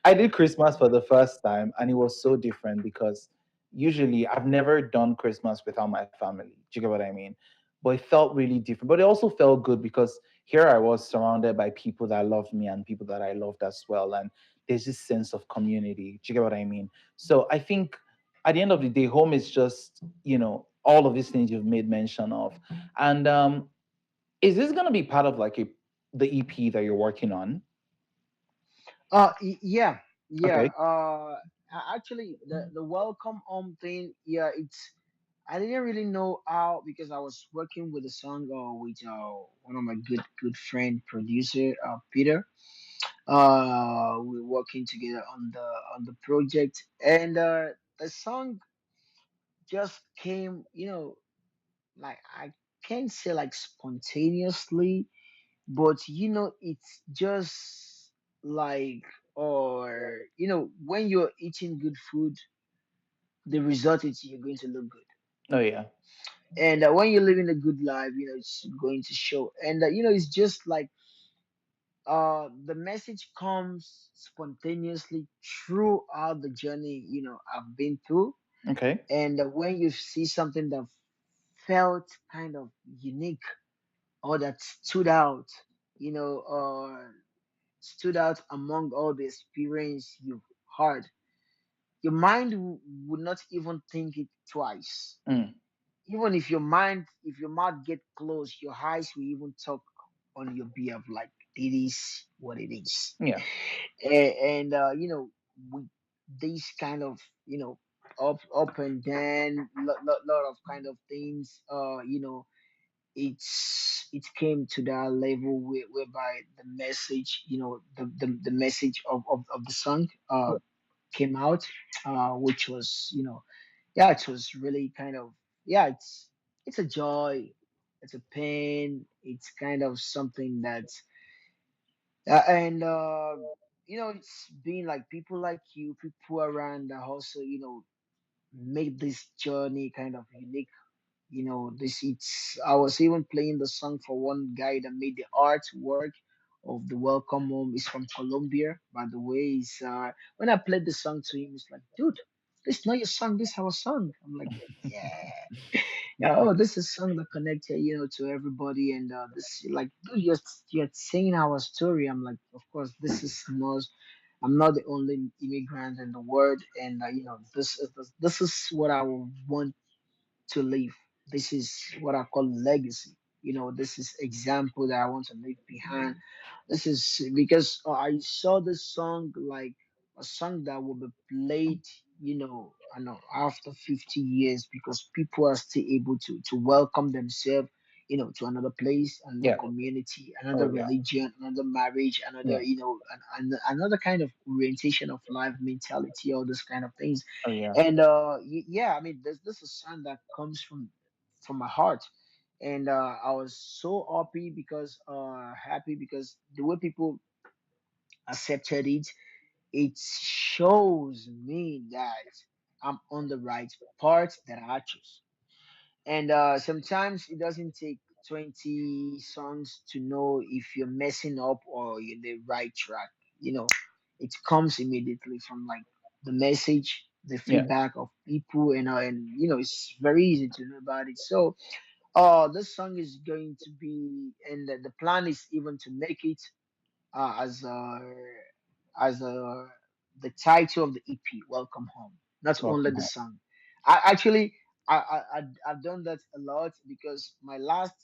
I did Christmas for the first time, and it was so different because usually I've never done Christmas without my family. Do you get what I mean? but it felt really different. But it also felt good because here I was surrounded by people that loved me and people that I loved as well. And there's this sense of community. Do you get what I mean? So I think at the end of the day, home is just, all of these things you've made mention of. And is this going to be part of like the EP that you're working on? Yeah, yeah. Okay. Actually, the welcome home thing, yeah, it's I didn't really know how because I was working with a song with one of my good friend producer Peter. We're working together on the project, and the song just came, like I can't say like spontaneously, but it's just like, or when you're eating good food, the result is you're going to look good, Oh yeah. and when you're living a good life, it's going to show, and it's just like the message comes spontaneously throughout the journey I've been through, Okay. and when you see something that felt kind of unique or that stood out among all the experience you've heard, your mind would not even think it twice. Mm. Even if your mouth get closed, your eyes will even talk on your behalf, like it is what it is. Yeah. And with these kind of up and down, lot of kind of things, it came to that level whereby the message, the message of the song came out, which was, yeah, it was really kind of, yeah, it's a joy, it's a pain, it's kind of something that and it's been like people like you, people around that also make this journey kind of unique. This it's I was even playing the song for one guy that made the artwork of the welcome home. Is from Colombia, by the way. Is when I played the song to him, he's like, dude, this is not your song, this is our song. I'm like, yeah, yeah, oh, this is song that connected, to everybody, and this, like, dude, you're saying our story. I'm like, of course, this is not. I'm not the only immigrant in the world, and this is what I want to leave. This is what I call legacy. This is example that I want to leave behind. This is because I saw this song like a song that will be played, I know, after 50 years, because people are still able to welcome themselves, to another place, another Yeah. community, another Oh yeah. religion, another marriage, another, Yeah. another kind of orientation of life, mentality, all those kind of things. Oh yeah. And yeah, I mean, this is a song that comes from my heart, and I was so happy because the way people accepted it, it shows me that I'm on the right part that I choose. And sometimes it doesn't take 20 songs to know if you're messing up or you're the right track. You know, it comes immediately from like the message, the Yeah. feedback of people, and it's very easy to know about it. So, this song is going to be, and the plan is even to make it as the title of the EP, "Welcome Home." Not only Welcome the home. song. I actually I've done that a lot because my last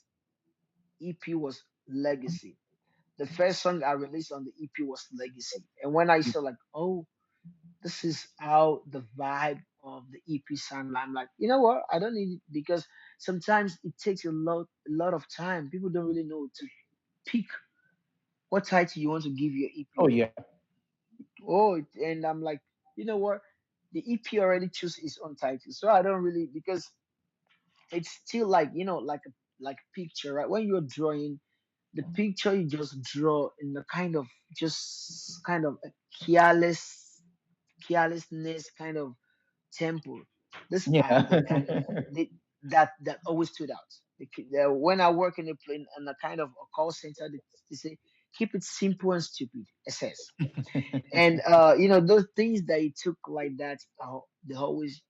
EP was Legacy. The first song I released on the EP was Legacy, and when I saw like, oh, this is how the vibe of the EP sound, I'm like, you know what? I don't need it because sometimes it takes a lot of time. People don't really know to pick what title you want to give your Oh EP. yeah. And I'm like, you know what? The EP already choose its own title, so I don't really, because it's still like, like a picture, right? When you're drawing the picture, you just draw in the kind of a carelessness kind of tempo. This are Yeah. the kind of that always stood out. When I work in a kind of a call center, they say keep it simple and stupid. SS. And those things that it took like that, they always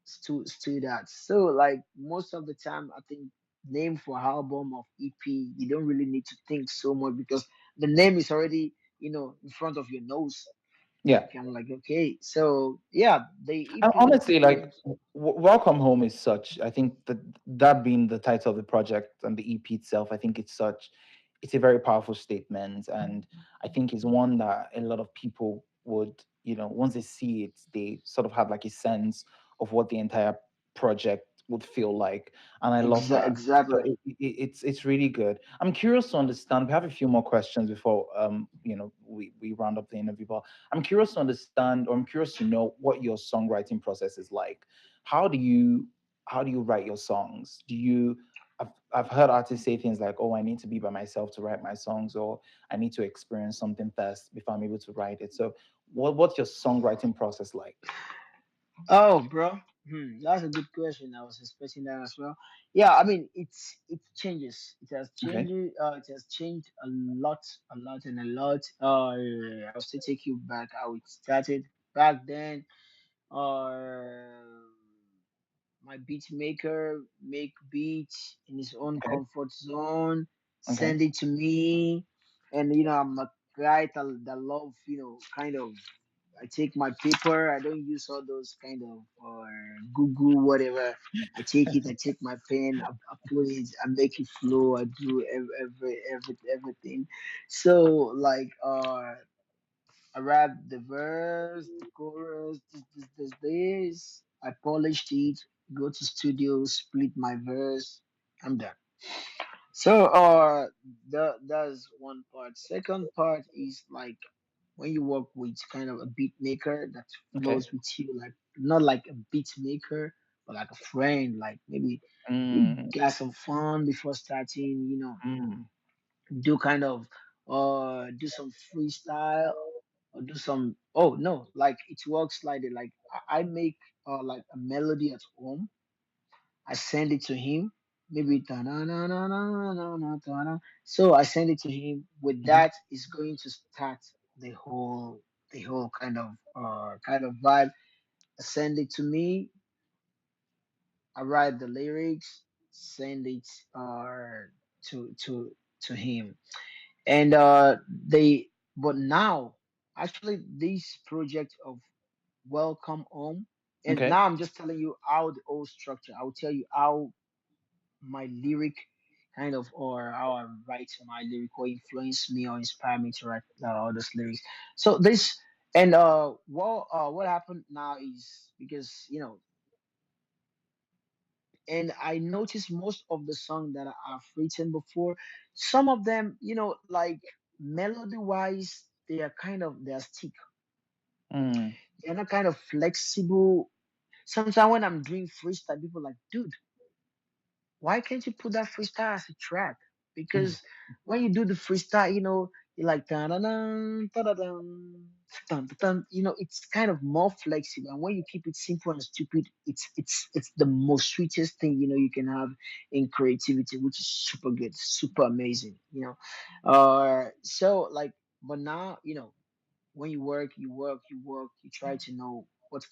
stood out. So like most of the time, I think name for album of EP, you don't really need to think so much because the name is already, in front of your nose. Yeah. Okay, I'm like, okay, so yeah, the And EP honestly, like, experience. Welcome Home is such. I think that that being the title of the project and the EP itself, I think it's such. It's a very powerful statement, and I think it's one that a lot of people would, once they see it, they sort of have like a sense of what the entire project would feel like, and I love that. So Exactly. it's really good. I'm curious to understand. We have a few more questions before we round up the interview, but I'm curious to understand, or I'm curious to know what your songwriting process is like. How do you how do you write your songs? I've heard artists say things like, "Oh, I need to be by myself to write my songs," or "I need to experience something first before I'm able to write it." So, what's your songwriting process like? Oh, bro, that's a good question. I was expecting that as well. Yeah, I mean, it changes. It has Okay. changed. It has changed a lot, and a lot. I'll still take you back how it started back then. Uh, my beat maker make beats in his own Okay. comfort zone, Okay. send it to me, and I'm a guy that love kind of. I take my paper. I don't use all those kind of Google whatever. I take it. I take my pen. I put it. I make it flow. I do everything. So like I rap the verse, the chorus, this. I polished it. Go to studio, split my verse. I'm done. So that's one part. Second part is like when you work with kind of a beat maker that Okay. flows with you, like not like a beat maker, but like a friend. Like maybe we Mm, got some fun before starting. mm, Do kind of do some freestyle or do some. Oh no, like it works like it. Like I make like a melody at home. I send it to him. Maybe ta-na-na-na-na-na-na-na-na. So I send it to him. With mhm, that, is going to start the whole kind of vibe. Send it to me. I write the lyrics. Send it to him. And they. But now, actually, this project of Welcome Home. And okay. now I'm just telling you how the old structure. I will tell you how my lyric kind of or how I write my lyric or influence me or inspire me to write all those lyrics. So this and what happened now is because and I noticed most of the song that I've written before, some of them like melody wise they're stick. Mm, They're not kind of flexible. Sometimes when I'm doing freestyle, people are like, dude, why can't you put that freestyle as a track? mm, Because when you do the freestyle, you're like dun dun dun dun dun dun dun dun, dun, it's kind of more flexible. And when you keep it simple and stupid, it's the most sweetest thing you can have in creativity, which is super good, super amazing. So like, but now when you work, you work, you work, you try to know what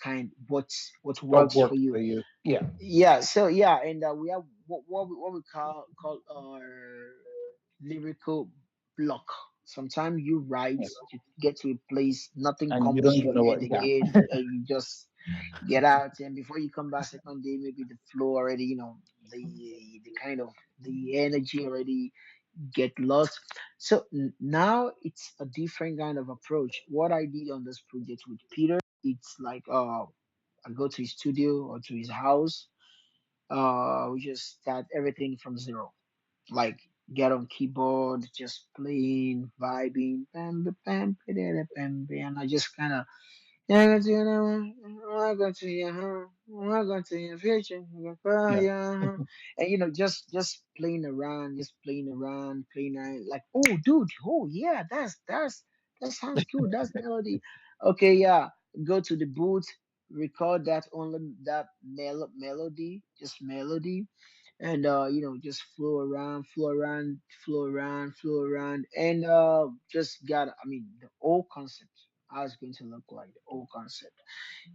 what works for works you. for you? Yeah. Yeah, so yeah, and we have what we call our lyrical block. Sometimes you write, Yeah. you get to a place, nothing And you comes don't to even your know what. head Yeah. again, and you just get out. And before you come back second day, maybe the flow already, the kind of the energy already get lost. So now it's a different kind of approach. What I did on this project with Peter, it's like I go to his studio or to his house. We just start everything from zero. Like get on keyboard, just playing, vibing, bam, bam, bam, bam, bam, bam, and I just kind of welcome to your home, welcome to your future, Yeah. and just playing around, playing around, like oh dude, oh yeah, that sounds good, that's melody. Okay, yeah, go to the booth, record that only that melody, just melody, and just flow around, and just got I mean the whole concept how it's going to look like the whole concept.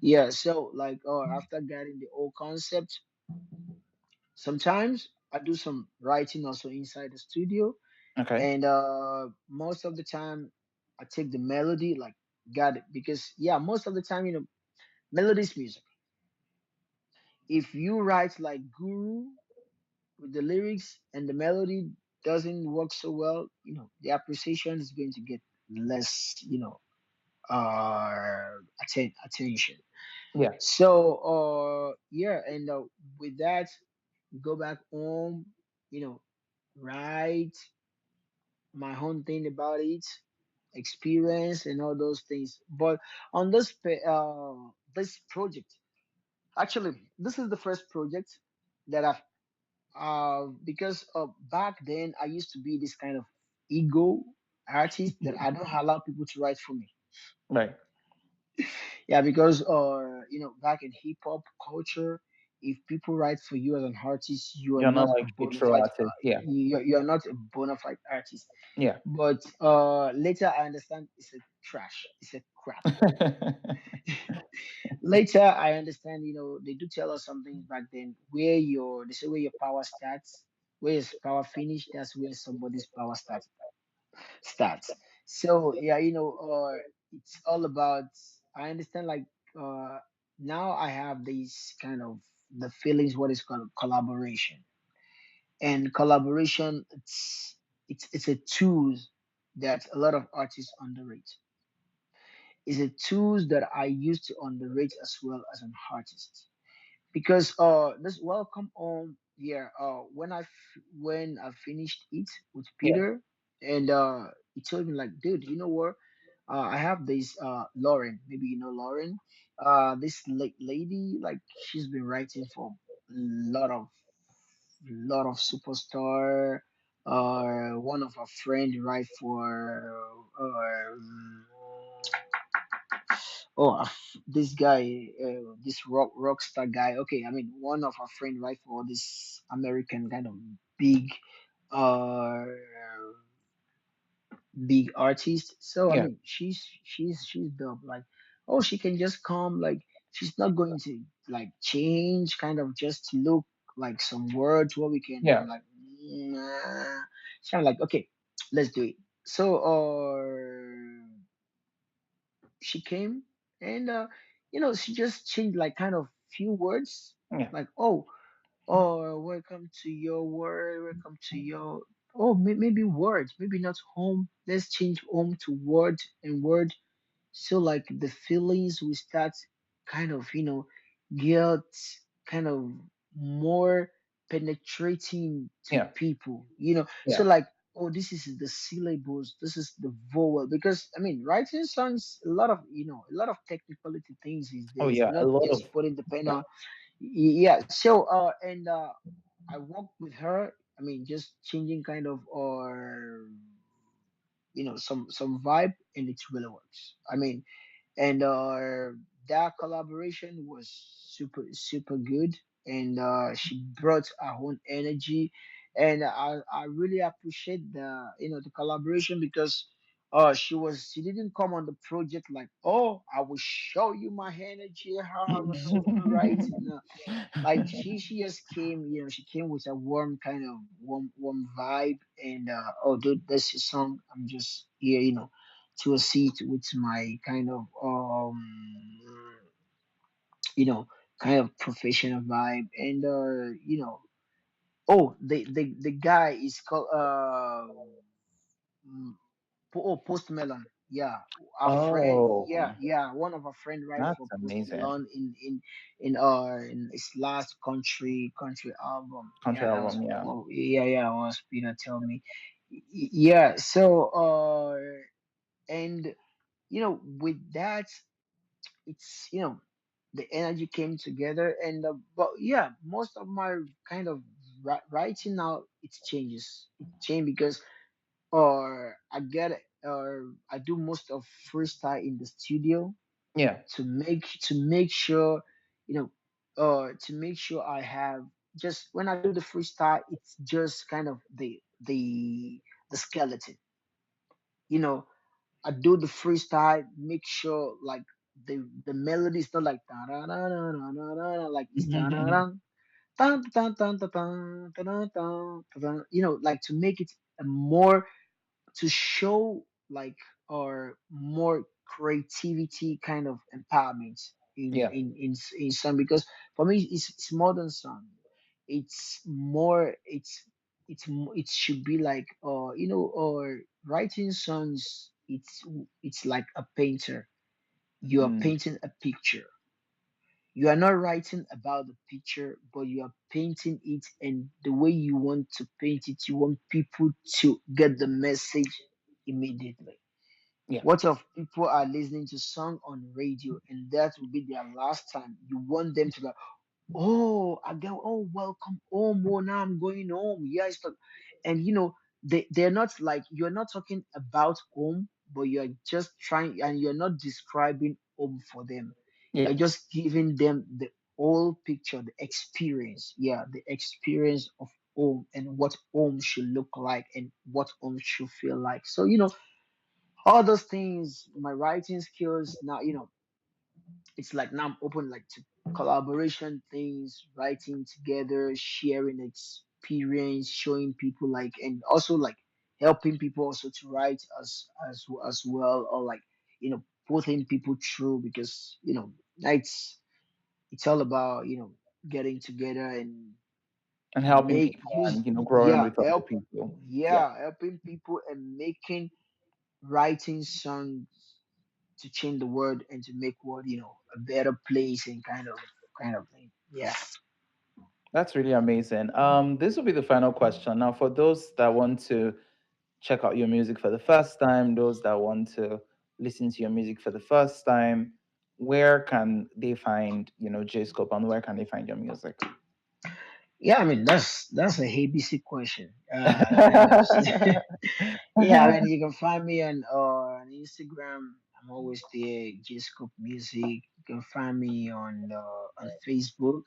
Yeah, so like after getting the whole concept, sometimes I do some writing also inside the studio, Okay. and most of the time I take the melody, like, got it, because yeah, most of the time, melodies music. If you write like Guru with the lyrics and the melody doesn't work so well, the appreciation is going to get less, attention. Yeah. So yeah, and with that, go back home, you know write my own thing about it, experience and all those things. But on this project, actually, this is the first project that I've, because back then I used to be this kind of ego artist that I don't allow people to write for me. Right. Yeah, because back in hip hop culture, if people write for you as an artist, you are You're not not a like a bona true fide. artist. Yeah. You are not a bona fide artist. Yeah. But later I understand it's a trash. It's a crap. Later I understand, they do tell us something back then, where they say where your power starts, where your power finish, that's where somebody's power starts. So yeah, it's all about, I understand, like, uh now I have these kind of the feelings, what is called collaboration. And collaboration, it's a tool that a lot of artists underrate. It's a tool that I used to underrate as well as an artist, because this welcome home, yeah, when I finished it with Yeah. Peter, and he told me, like, dude, you know what, I have this Lauren, maybe you know Lauren, this lady, like, she's been writing for a lot of superstar. One of our friend write for this guy, this rock star guy. Okay, I mean, one of our friend write for this American kind of big, uh, big artist. So I Yeah. mean, she's dope. Like, oh, she can just come. Like, she's not going to, like, change, kind of just to look like some words what we can. Yeah. I'm like, nah. So I'm like, okay, let's do it. So she came, and she just changed, like, kind of few words, Yeah. like, oh, welcome to your word, welcome to your, oh, maybe words, maybe not home, let's change home to word, and word. So, like, the feelings will start kind of, get kind of more penetrating to Yeah. people, so, Yeah. like, oh, this is the syllables, this is the vowel, because I mean, writing songs, a lot of technicality things these Oh days, yeah. A not lot of just putting the pen yeah. on. Yeah, so and I worked with her, I mean, just changing kind of, or some vibe, and it really works, I mean. And that collaboration was super super good, and she brought her own energy, and I really appreciate the collaboration, because she didn't come on the project like, oh, I will show you my energy, how I'm gonna write. No, like, she just came, she came with a warm kind of warm vibe, and oh, dude, that's a song, I'm just here, to a seat with my kind of you know kind of professional vibe, and oh, the guy is called mm, Post Melon. Yeah, our friend. Oh, Yeah, one of our friend right that's for Post amazing. Melon in his last country album. Country Yeah, that was, album. Yeah. oh, yeah, was Peter tell me. Yeah, so and with that, it's, the energy came together, and but yeah, most of my kind of writing now, it changed, because or I get it, or I do most of freestyle in the studio, Yeah. to make sure, you know to make sure I have, just when I do the freestyle, it's just kind of the skeleton, you know I do the freestyle, make sure, like, the melody is not like da da da da da da da, like it's da da da. Dun, dun, dun, dun, dun, dun, dun, dun, dun, dun, like to make it a more, to show like, or more creativity kind of empowerment Yeah. in song. Because for me it's modern song. It's more, it should be like, or writing songs, it's like a painter. You are Mm. painting a picture. You are not writing about the picture, but you are painting it, and the way you want to paint it, you want people to get the message immediately. Yeah. What if people are listening to song on radio and that will be their last time? You want them to like, oh, I go, oh, welcome home. Oh, now I'm going home. Yeah, it's not, and they're not like, you're not talking about home, but you're just trying, and you're not describing home for them. You're Yeah. just giving them the whole picture, the experience. Yeah, the experience of home and what home should look like and what home should feel like. So, all those things, my writing skills now, it's like now I'm open like to collaboration things, writing together, sharing experience, showing people like, and also like helping people also to write as well, or like, putting people through, because it's all about, getting together and And helping make people use and growing yeah with other help people. Yeah. yeah helping people and making writing songs to change the world and to make world, a better place, and kind of thing. Yeah. That's really amazing. This will be the final question. Now, for those that want to check out your music for the first time, those that want to listen to your music for the first time, where can they find, Jscope, and where can they find your music? Yeah, I mean that's a ABC question. Yeah, I mean you can find me on Instagram. I'm always there, Gscope Music. You can find me on Facebook,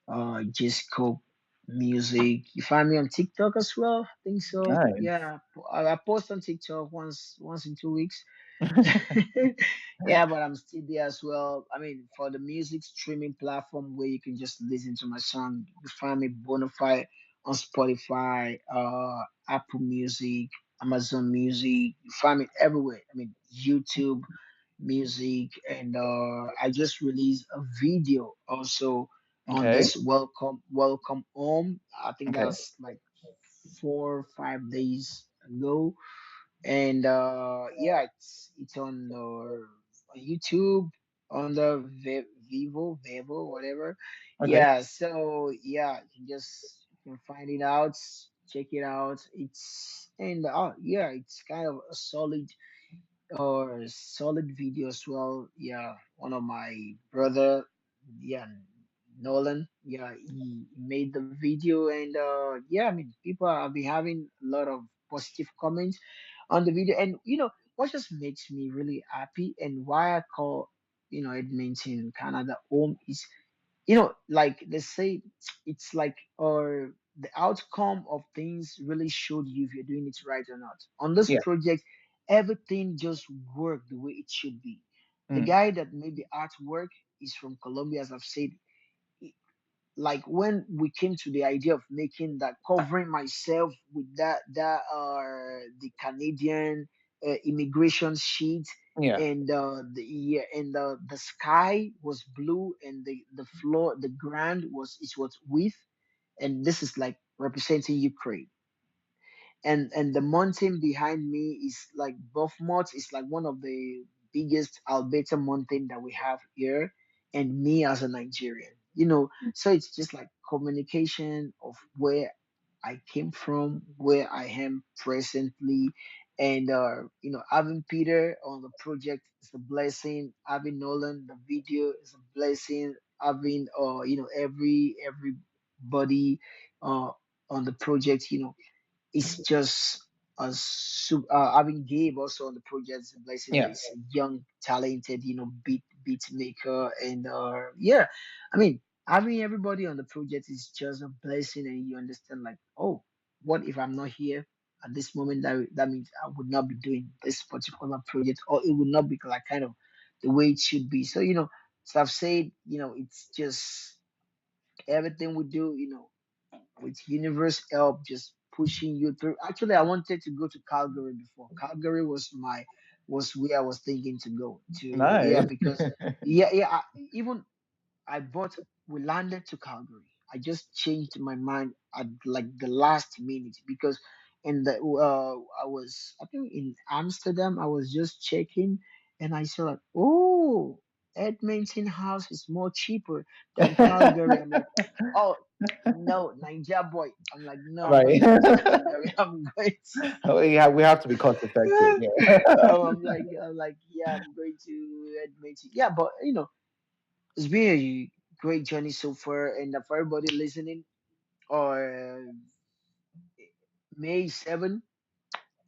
Gscope Music. You find me on TikTok as well. I think so. Nice. Yeah, I post on TikTok once in 2 weeks. Yeah, but I'm still there as well. I mean, for the music streaming platform where you can just listen to my song, you find me Bonafide on Spotify, Apple Music, Amazon Music. You find me everywhere. I mean, YouTube Music, and I just released a video also on Okay. this Welcome Home. I think Okay. that's like 4 or 5 days ago, and yeah, it's on YouTube, on the Vivo, whatever. Okay. Yeah, so yeah, you can find it out, check it out. It's and yeah, it's kind of a solid video as well. Yeah, one of my brother, yeah, Nolan. Yeah, he made the video, and yeah, I mean, people have been having a lot of positive comments on the video, and what just makes me really happy, and why I call Edmonton, Canada home is, like they say, it's like, or the outcome of things really showed you if you're doing it right or not. On this Yeah. project, everything just worked the way it should be. The Mm. guy that made the artwork is from Colombia, as I've said. Like when we came to the idea of making that, covering myself with the Canadian immigration sheet, Yeah. and the sky was blue, and the floor, the ground was with, and this is like representing Ukraine, and the mountain behind me is like Buffmont. It's like one of the biggest Alberta mountain that we have here, and me as a Nigerian, so it's just like communication of where I came from, where I am presently, and having Peter on the project is a blessing. Having Nolan the video is a blessing. Having everybody uh on the project, it's just having Gabe also on the project is a blessing. That Yeah. is a young, talented, beat maker, and yeah, I mean, having everybody on the project is just a blessing, and you understand like, oh, what if I'm not here at this moment? That means I would not be doing this particular project, or it would not be like kind of the way it should be. So so I've said, it's just Everything we do, with universe help, just pushing you through. Actually, I wanted to go to Calgary before. Calgary was where I was thinking to go to. Yeah, Nice. because yeah. Even I bought. We landed to Calgary. I just changed my mind at like the last minute because I think in Amsterdam. I was just checking and I saw like, oh, Edmonton house is more cheaper than Calgary. I'm like, oh no, Niger boy. I'm like, no, I'm not Right. going to Calgary. I'm going Oh, yeah, we have to be cost effective. to. Yeah. I'm like, yeah, I'm going to Edmonton. Yeah, but it's been a great journey so far, and for everybody listening, or May 7th,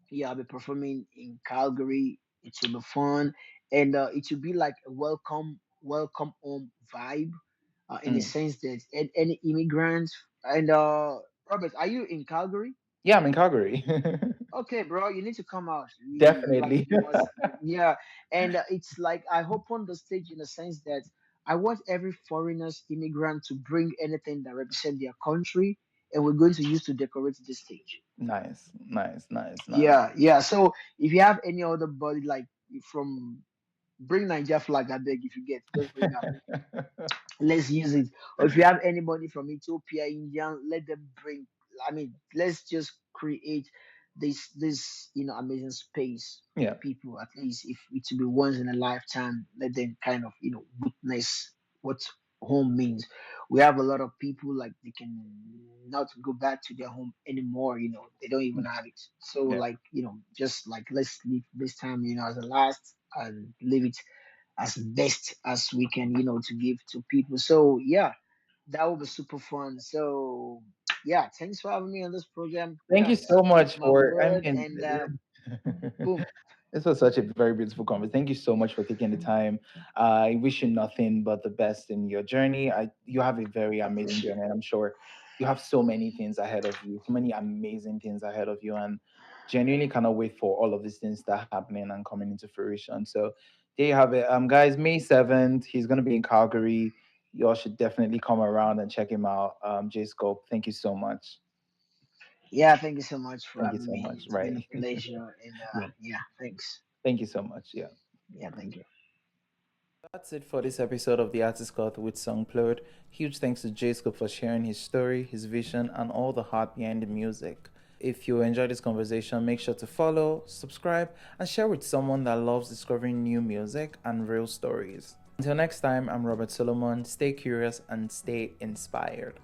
yeah, I'll be performing in Calgary. It will be fun, and it will be like a welcome home vibe, in the Mm. sense that any immigrants and Robert, are you in Calgary? Yeah, I'm in Calgary. Okay, bro, you need to come out. Definitely. You must, yeah. And it's like I hope on the stage in the sense that I want every foreigners, immigrant to bring anything that represent their country, and we're going to use to decorate this stage. Nice, nice, nice, nice. Yeah, yeah. So if you have any other body like from bring Niger flag, I beg if you get, just bring up. Let's use it. Or if you have anybody from Ethiopia, Indian, let them bring. I mean, let's just create this amazing space Yeah, for people. At least if it to be once in a lifetime, let them kind of witness what home means. We have a lot of people like they can not go back to their home anymore. They don't even have it. So yeah. like just like let's leave this time as the last and leave it as best as we can, to give to people. So yeah, that will be super fun. So yeah, thanks for having me on this program. Thank Yeah, you so keep much my for, I word mean, and boom. this was such a very beautiful conversation. Thank you so much for taking the time. I wish you nothing but the best in your journey. You have a very amazing Appreciate journey, and I'm sure you have so many things ahead of you, so many amazing things ahead of you, and genuinely cannot wait for all of these things to start happening and coming into fruition. So there you have it. Guys, May 7th, he's gonna be in Calgary. Y'all should definitely come around and check him out. J Scope, thank you so much. Yeah, thank you so much for Thank you having so me. much. It's been Right. a pleasure and Yeah. yeah, thanks. Thank you so much. Yeah. Yeah, thank you. That's it for this episode of The Artist Cut with Songplode. Huge thanks to Jacob for sharing his story, his vision, and all the heart behind the music. If you enjoyed this conversation, make sure to follow, subscribe, and share with someone that loves discovering new music and real stories. Until next time, I'm Robert Solomon. Stay curious and stay inspired.